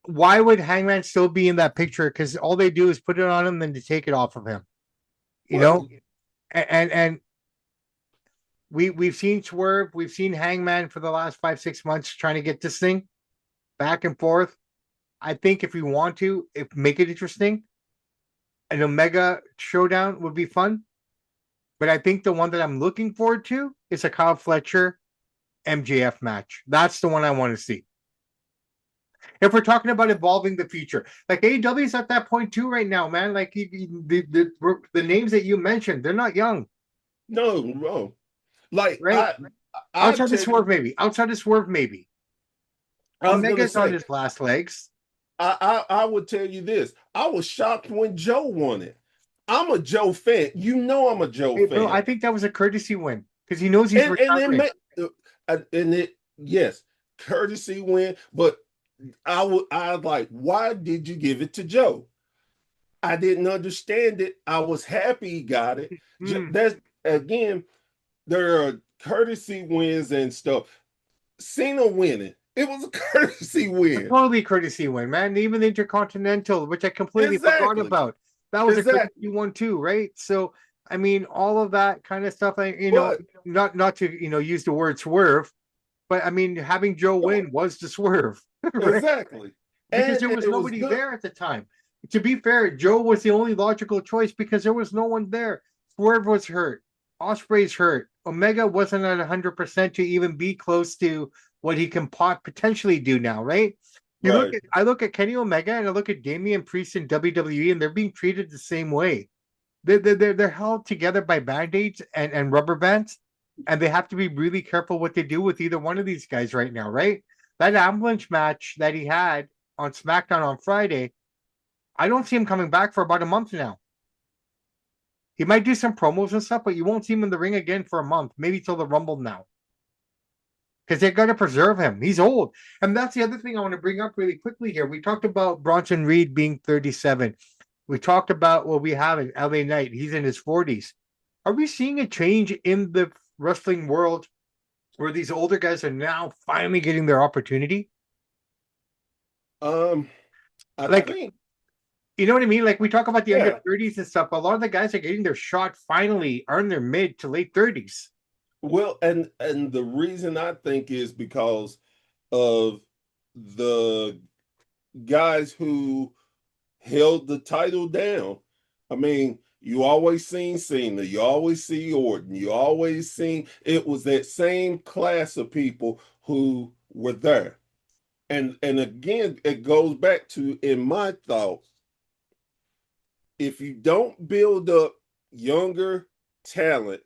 Why would Hangman still be in that picture? Because all they do is put it on him, then to take it off of him. You know, Well, and we've seen Swerve, we've seen Hangman for the last 5 6 months trying to get this thing back and forth. I think if we want to, if make it interesting, an Omega showdown would be fun. But I think the one that I'm looking forward to is a Kyle Fletcher MJF match. That's the one I want to see. If we're talking about evolving the future, like AEW is at that point too right now, man. Like the names that you mentioned, they're not young, no, no. Like right? I Outside of tell you, Swerve, maybe. Outside of Swerve, maybe. I was gonna Omega's on say, his last legs. I would tell you this. I was shocked when Joe won it. I'm a Joe fan. You know I'm a Joe Hey, bro, fan. I think that was a courtesy win because he knows he's And it retiring. may and it yes, courtesy win, but I was like, why did you give it to Joe? I didn't understand it. I was happy he got it. Mm. That's again, there are courtesy wins and stuff. Cena winning, it was a courtesy A win. totally courtesy win, man. Even the Intercontinental, which I completely forgot Exactly, about, that was a exactly. courtesy one too, right? So, I mean, all of that kind of stuff. But Not to use the word swerve, but I mean, having Joe no, win was the swerve, right? exactly, Because there and was it was nobody good. there at the time. To be fair, Joe was the only logical choice because there was no one there. Swerve was hurt. Osprey's hurt. Omega wasn't at 100% to even be close to what he can potentially do now, right? Right, I look at Kenny Omega and I look at Damian Priest in WWE, and they're being treated the same way. They're held together by band-aids and rubber bands, and they have to be really careful what they do with either one of these guys right now, right? That ambulance match that he had on SmackDown on Friday, I don't see him coming back for about a month now. He might do some promos and stuff, but you won't see him in the ring again for a month, maybe till the Rumble now. Because they've got to preserve him. He's old. And that's the other thing I want to bring up really quickly here. We talked about Bronson Reed being 37. We talked about what we have in LA Knight. He's in his 40s. Are we seeing a change in the wrestling world where these older guys are now finally getting their opportunity? um, I Like, think you know what I mean? Like we talk about the under yeah. 30s and stuff. A lot of the guys are getting their shot finally are in their mid to late 30s. Well, and the reason I think is because of the guys who held the title down. I mean, you always seen Cena, you always see Orton, you always seen it was that same class of people who were there. And again, it goes back to in my thoughts, if you don't build up younger talent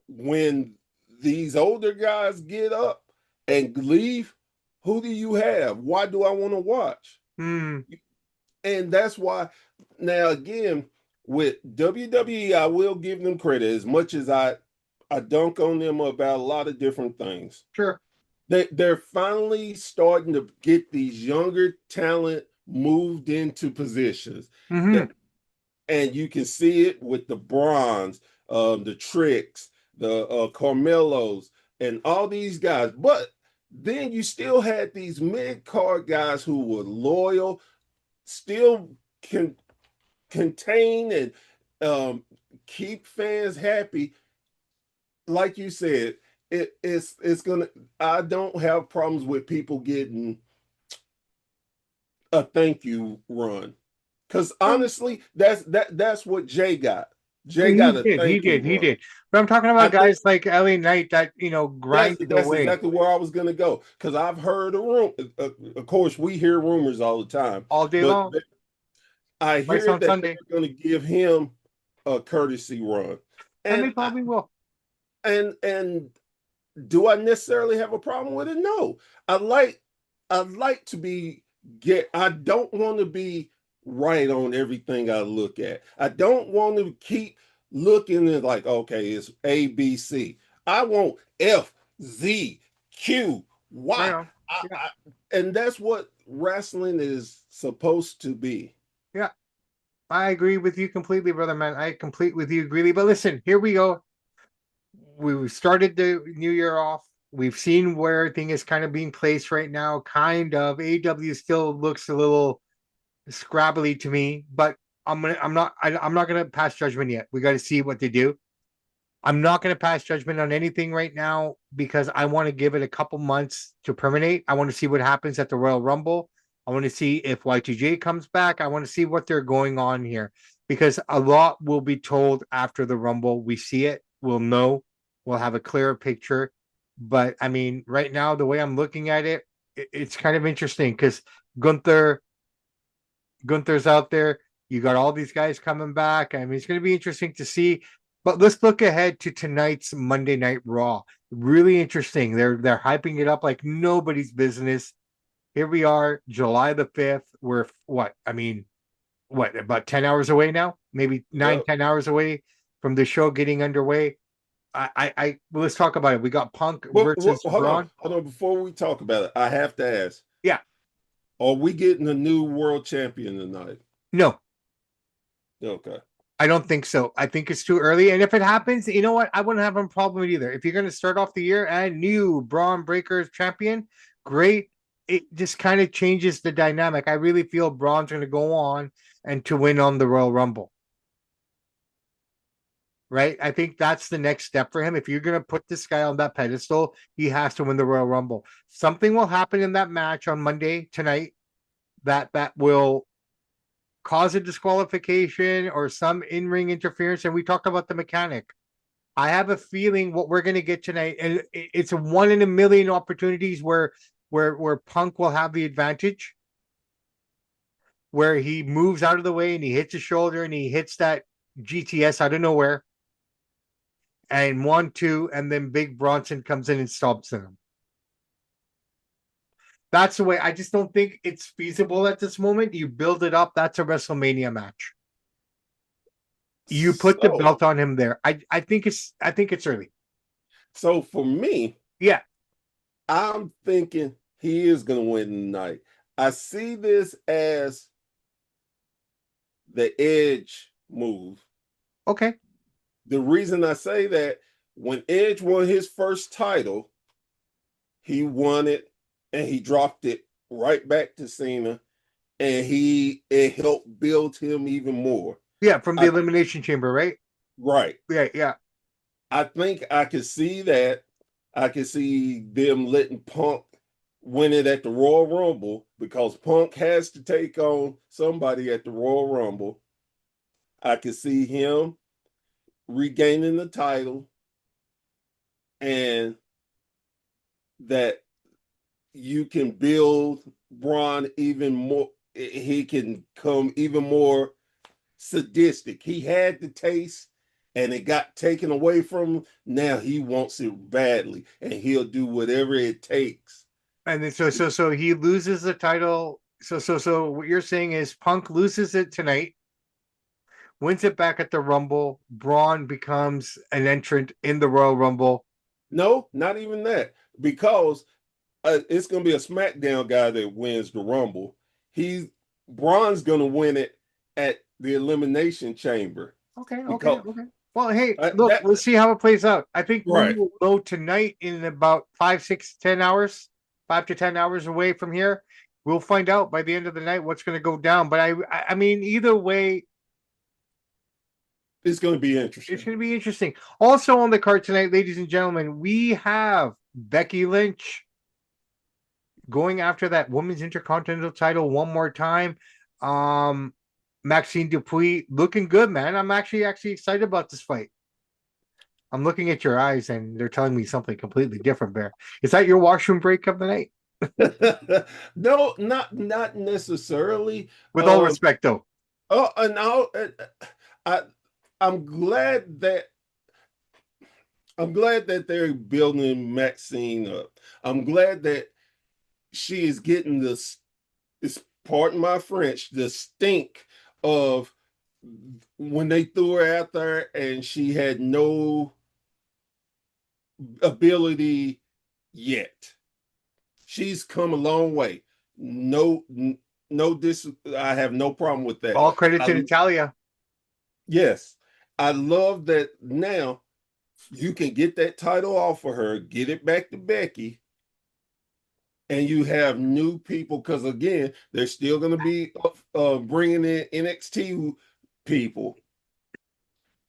when these older guys get up and leave, who do you have? Why do I want to watch? Hmm, And that's why now again with WWE, I will give them credit as much as I dunk on them about a lot of different things. sure. They're finally starting to get these younger talent moved into positions Hmm. that, and you can see it with the Bronze, the Tricks, the Carmelos, and all these guys. But then you still had these mid card guys who were loyal, still can contain and keep fans happy. Like you said, it's gonna. I don't have problems with people getting a thank you run. Because Um, honestly, that's what Jay got. Jay he got a did, he thank you did, he run. did. But I'm talking I about think guys like LA Knight that grinded that's away exactly where I was gonna go. Because I've heard a room. Of course, we hear rumors all the time, all day but long. I Twice hear on that Sunday, they're going to give him a courtesy run, and and they probably will. and do I necessarily have a problem with it? No. I like I like to be get. I don't want to be. right on everything I look at. I don't want to keep looking at like, okay, it's A, B, C. I want F, Z, Q, Right Y. on. Yeah. And that's what wrestling is supposed to be. Yeah. I agree with you completely, brother man. I complete with you greatly. But listen, here we go. We started the new year off. We've seen where everything is kind of being placed right now. Kind of. AW still looks a little scrabbly to me, but I'm not gonna pass judgment yet. We got to see what they do. I'm not gonna pass judgment on anything right now because I want to give it a couple months to permeate. I want to see what happens at the Royal Rumble. I want to see if Y2J comes back. I want to see what they're going on here because a lot will be told after the Rumble. We see it, we'll know, we'll have a clearer picture. But I mean, right now, the way I'm looking at it, it's kind of interesting because Gunther Gunther's out there. You got all these guys coming back. I mean, it's going to be interesting to see. But let's look ahead to tonight's Monday Night Raw. Really interesting. They're hyping it up like nobody's business. Here we are, July the 5th. We're what? I mean, what, about 10 hours away now? Maybe nine, Yep. 10 hours away from the show getting underway. Well, let's talk about it. We got Punk But versus Braun. hold on. Before we talk about it, I have to ask: Yeah, are we getting a new world champion tonight? no, Okay. I don't think so. I think it's too early. And if it happens, you know what? I wouldn't have a problem with either. If you're going to start off the year and new Bron Breakker champion, great. It just kind of changes the dynamic. I really feel Braun's going to go on and to win on the Royal Rumble, right? I think that's the next step for him. If you're going to put this guy on that pedestal, he has to win the Royal Rumble. Something will happen in that match on Monday tonight that will cause a disqualification or some in-ring interference. And we talked about the mechanic. I have a feeling what we're going to get tonight, and it's a one in a million opportunities where Punk will have the advantage, where he moves out of the way and he hits his shoulder and he hits that GTS out of nowhere, and 1, 2, and then Big Bronson comes in and stops him. That's the way. I just don't think it's feasible at this moment. You build it up. That's a WrestleMania match. You put the So, belt on him there. I think it's early. so for me, Yeah. I'm thinking he is going to win tonight. I see this as the Edge move. Okay. The reason I say that, when Edge won his first title, he won it and he dropped it right back to Cena, and it helped build him even more. Yeah, from the I Elimination Chamber, right? Right. Yeah, yeah. I think I could see that. I could see them letting Punk win it at the Royal Rumble, because Punk has to take on somebody at the Royal Rumble. I could see him regaining the title, and that you can build Braun even more. He can come even more sadistic. He had the taste and it got taken away from him. Now he wants it badly, and he'll do whatever it takes. And then so he loses the title. So what you're saying is Punk loses it tonight, wins it back at the Rumble. Braun becomes an entrant in the Royal Rumble. No, not even that, because it's going to be a SmackDown guy that wins the Rumble. He's Braun's going to win it at the Elimination Chamber, Okay, okay, because okay. Well, hey, look, that let's see how it plays out. I think we right. will know tonight in about 5, 6, 10 hours, 5 to 10 hours away from here. We'll find out by the end of the night what's going to go down. But I mean, either way, It's going to be it's interesting. going to be interesting. Also on the card tonight, ladies and gentlemen, we have Becky Lynch going after that women's intercontinental title one more time. Um, Maxine Dupuis looking good, man. I'm actually excited about this fight. I'm looking at your eyes and they're telling me something completely different, Bear. Is that your washroom break of the night? No, not necessarily. With all respect, though. Oh, no, I I'm glad that they're building Maxine up. I'm glad that she is getting this pardon my French, the stink of when they threw her out there and she had no ability yet. She's come a long way. No, no, this I have no problem with that. All credit to I, Natalia. yes, I love that now you can get that title off of her, get it back to Becky, and you have new people because again, they're still going to be bringing in NXT people.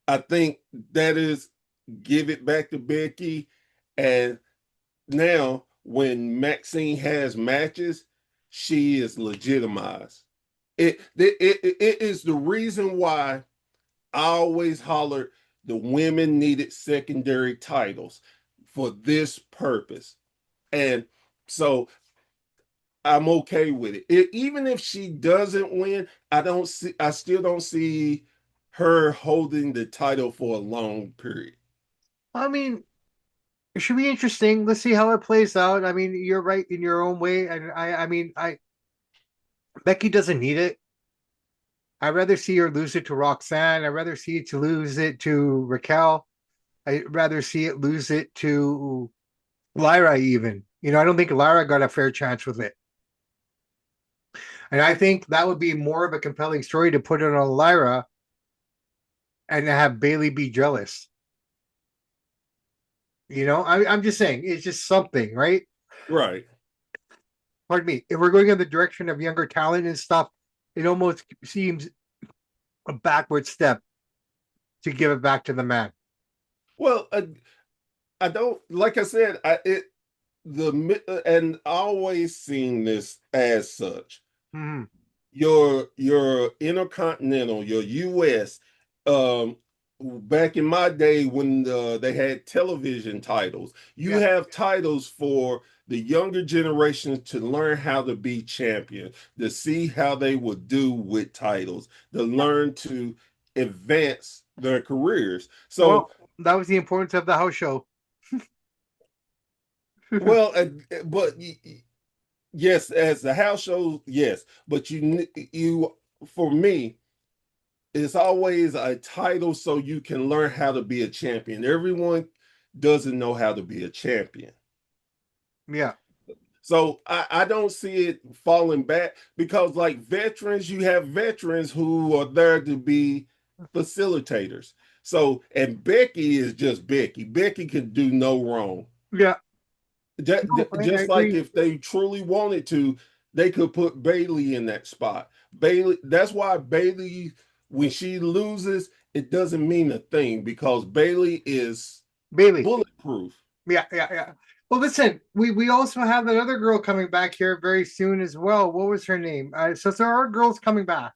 I think that is give it back to Becky, and now when Maxine has matches, she is legitimized. It is the reason why I always hollered the women needed secondary titles for this purpose. And so I'm okay with even if she doesn't win, I still don't see her holding the title for a long period. I mean, it should be interesting. Let's see how it plays out. I mean, you're right in your own way, and I mean, I Becky doesn't need it. I'd rather see her lose it to Roxanne. I'd rather see it to lose it to Raquel. I'd rather see it lose it to Lyra. Even I don't think Lyra got a fair chance with it, and I think that would be more of a compelling story to put it on Lyra and have Bailey be jealous. I'm just saying it's just something, right? Right. Pardon me. If we're going in the direction of younger talent and stuff, it almost seems a backward step to give it back to the man. Well, I don't like I said. And I always seen this as such. Mm-hmm. Your intercontinental, your US, um, back in my day when they had television titles, you Yeah. have titles for the younger generation to learn how to be champion, to see how they would do with titles, to learn to advance their careers. So, Well, that was the importance of the house show. well, but yes, as the house shows, yes, but you for me it's always a title so you can learn how to be a champion. Everyone doesn't know how to be a champion. Yeah. So I don't see it falling back because, like veterans, you have veterans who are there to be facilitators. So, and Becky is just Becky. Becky can do no wrong. Yeah. No, I Just like agree. if they truly wanted to, they could put Bailey in that spot. Bailey, that's why Bailey, when she loses, it doesn't mean a thing because Bailey is Bailey. bulletproof. Yeah, yeah, yeah. Well, listen, we also have that other girl coming back here very soon as well. What was her name? So there are girls coming back.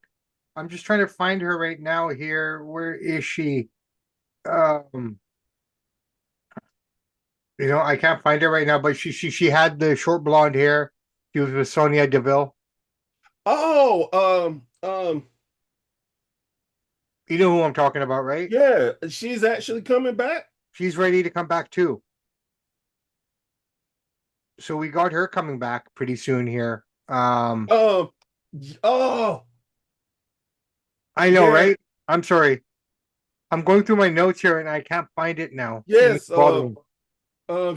I'm just trying to find her right now here. Where is she? Um, I can't find her right now, but she had the short blonde hair. She was with Sonia Deville. Oh, You know who I'm talking about, right? yeah, she's actually coming back. She's ready to come back too. So we got her coming back pretty soon here. Um, oh, I know, yeah, right? I'm sorry. I'm going through my notes here and I can't find it now. And it's yes, bothering.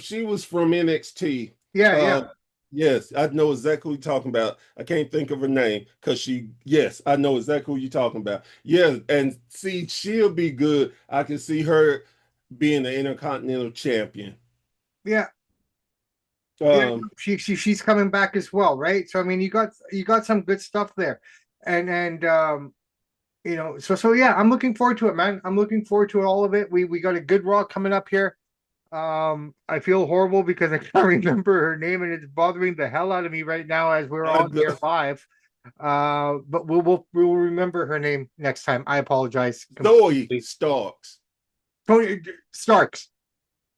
she was from NXT. Yeah, yeah, Um, yes, I know exactly who you're talking about. I can't think of her name because yes, I know exactly who you're talking about. Yes, and see, she'll be good. I can see her being the Intercontinental Champion. yeah, yeah. Um, She's coming back as well, right? So I mean, you got some good stuff there, and so yeah, I'm looking forward to it, man. I'm looking forward to all of it. We got a good Raw coming up here. I feel horrible because I can't remember her name, and it's bothering the hell out of me right now as we're I on go, here live. But we'll remember her name next time. I apologize Zoe completely. Starks. Tony Starks.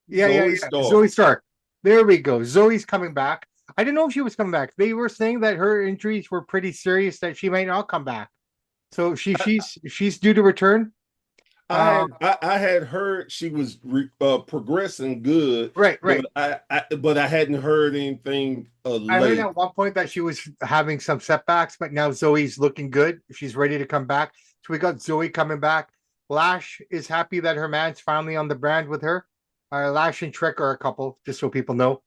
Yeah, yeah, Zoe yeah. Zoe Starks. Stark. There we go. Zoe's coming back. I didn't know if she was coming back. They were saying that her injuries were pretty serious, that she might not come back. So she's due to return. Um, I had heard she was progressing good, right, right. but I hadn't heard anything I heard late. at one point that she was having some setbacks, but now Zoe's looking good. She's ready to come back. So we got Zoe coming back. Lash is happy that her man's finally on the brand with her. Lash and Trick are a couple, just so people know.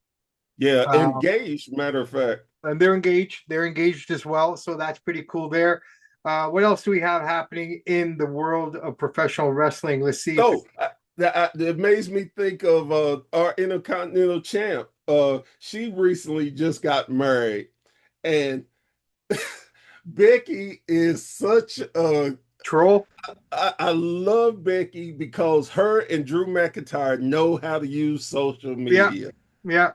Yeah, Um, engaged, matter of fact. and they're engaged. They're engaged as well. So that's pretty cool there. What else do we have happening in the world of professional wrestling? Let's see if So that makes me think of our Intercontinental champ. She recently just got married, and Becky is such a Troll. I love Becky because her and Drew McIntyre know how to use social Yeah, media. yeah.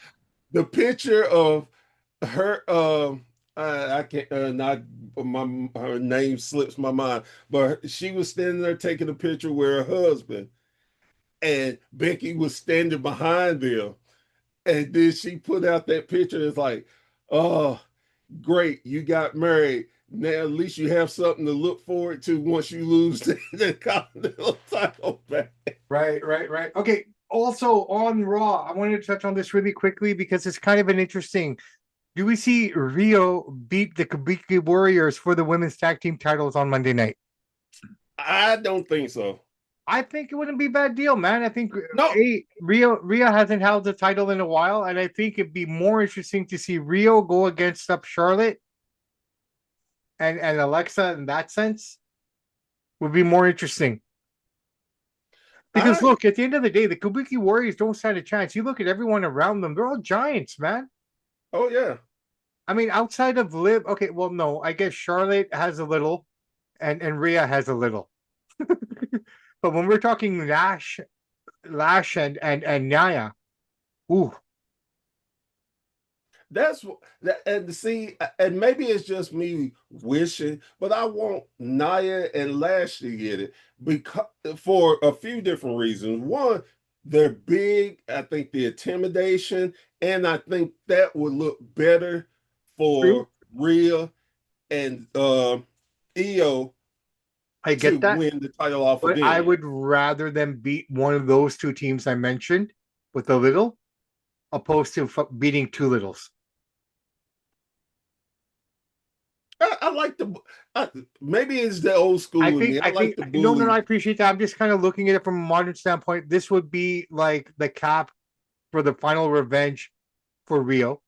The picture of her, I can't, not my her name slips my mind, but she was standing there taking a picture with her husband, and Becky was standing behind them, and then she put out that picture. It's like, oh, great, you got married. Now at least you have something to look forward to once you lose the Continental title back. Right, right, right. Okay. Also on Raw, I wanted to touch on this really quickly because it's kind of an interesting. Do we see Rio beat the Kabuki Warriors for the women's tag team titles on Monday night? I don't think so. I think it wouldn't be a bad deal, man. I think No, Rio hasn't held the title in a while, and I think it'd be more interesting to see Rio go against up Charlotte and Alexa in that sense would be more interesting. Because I look, at the end of the day, the Kabuki Warriors don't stand a chance. You look at everyone around them; they're all giants, man. oh yeah. I mean, outside of Liv, okay, well, no, I guess Charlotte has a little, and Rhea has a little. But when we're talking Lash and Naya, ooh, That's that, and see, and maybe it's just me wishing, but I want Nia and Lash to get it because for a few different reasons. One, they're big. I think the intimidation, and I think that would look better true. for Rhea and Io I to get that, win the title off of but I them. would rather them beat one of those two teams I mentioned with a little, opposed to beating two littles. I like the maybe it's the old school in me. I I like think, the no, no, no, I bully. appreciate that. I'm just kind of looking at it from a modern standpoint. This would be like the cap for the final revenge for Rio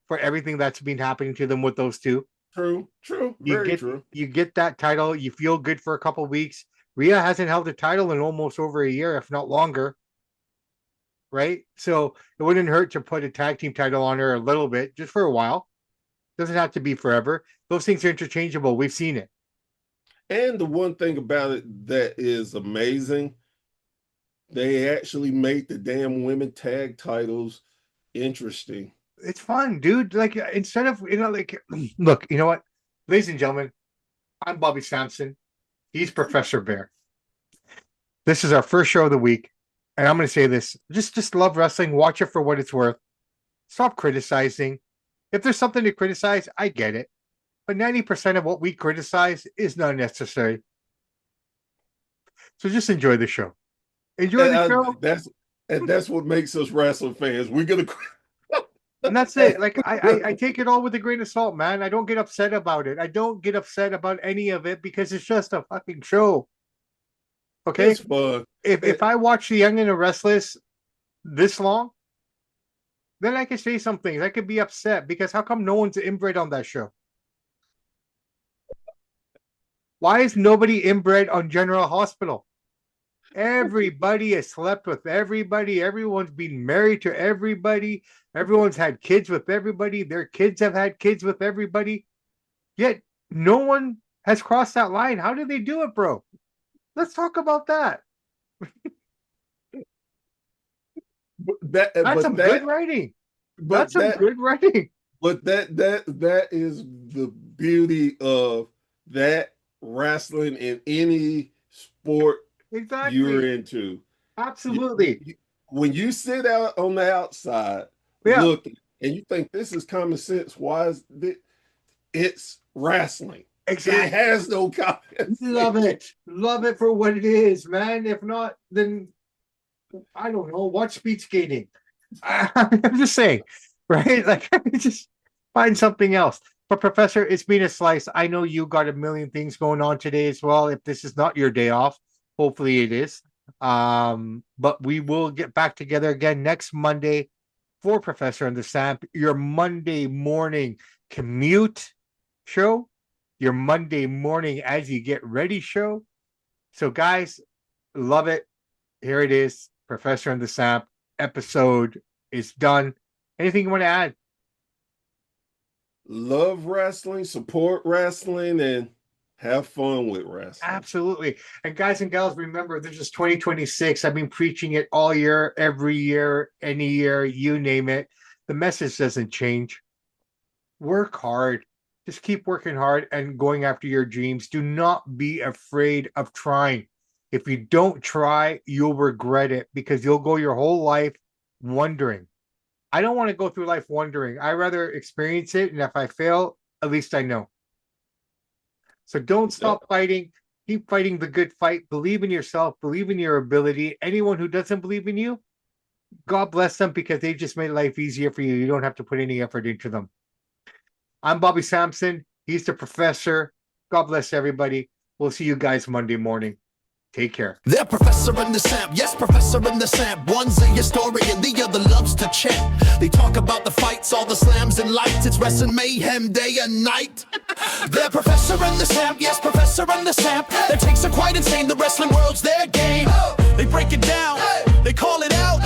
for everything that's been happening to them with those two. True, true, You very get true. you get that title. You feel good for a couple weeks. Rhea hasn't held the title in almost over a year, if not longer, right? So it wouldn't hurt to put a tag team title on her a little bit, just for a while. Doesn't have to be forever. Those things are interchangeable. We've seen it. And the one thing about it that is amazing, they actually made the damn women tag titles interesting. It's fun, dude. Like instead of like, look, you know what, ladies and gentlemen, I'm Bobby Sampson. He's Professor Bear. This is our first show of the week, and I'm going to say this: just love wrestling. Watch it for what it's worth. Stop criticizing. If there's something to criticize, I get it. But 90% of what we criticize is not necessary. So just enjoy the show. Enjoy And the show. that's what makes us wrestling fans. We're gonna And that's it. Like I take it all with a grain of salt, man. I don't get upset about it. I don't get upset about any of it because it's just a fucking show. Okay. it's fun. If I watch The Young and the Restless this long, then I can say some things. I could be upset because how come no one's inbred on that show? Why is nobody inbred on General Hospital? Everybody has slept with everybody. Everyone's been married to everybody. Everyone's had kids with everybody. Their kids have had kids with everybody. Yet no one has crossed that line. How did they do it, bro? Let's talk about that. That That's but some good that writing. That's but some that good writing. but that is the beauty of that wrestling in any sport you're Exactly. into. You, you, Absolutely. you- when you sit out on the outside Yeah. looking and you think this is common sense, why is it? It's wrestling. Exactly. It has no compensation. Love it for what it is, man. If not, then I don't know. Watch speed skating. I'm just saying, right? Like, just find something else. But Professor, it's been a slice. I know you got a million things going on today as well. If this is not your day off, hopefully it is. But we will get back together again next Monday for Professor and the Samp, your Monday morning commute show, your Monday morning as you get ready show. So, guys, love it. Here it is, Professor and the Samp episode is done. Anything you want to add? Love wrestling, support wrestling, and have fun with wrestling. Absolutely. And guys and gals, remember, this is 2026. I've been preaching it all year, every year, any year, you name it. The message doesn't change. Work hard. Just keep working hard and going after your dreams. Do not be afraid of trying. If you don't try, you'll regret it because you'll go your whole life wondering. I don't want to go through life wondering. I rather experience it. And if I fail, at least I know. So don't stop fighting. Keep fighting the good fight. Believe in yourself. Believe in your ability. Anyone who doesn't believe in you, God bless them because they've just made life easier for you. You don't have to put any effort into them. I'm Bobby Sampson. He's the professor. God bless everybody. We'll see you guys Monday morning. Take care. They're Professor and the Samp, yes, Professor and the Samp. One's a historian, the other loves to chant. They talk about the fights, all the slams and lights. It's wrestling mayhem day and night. They're Professor and the Samp, yes, Professor and the Samp. Their takes are quite insane, the wrestling world's their game. They break it down, they call it out.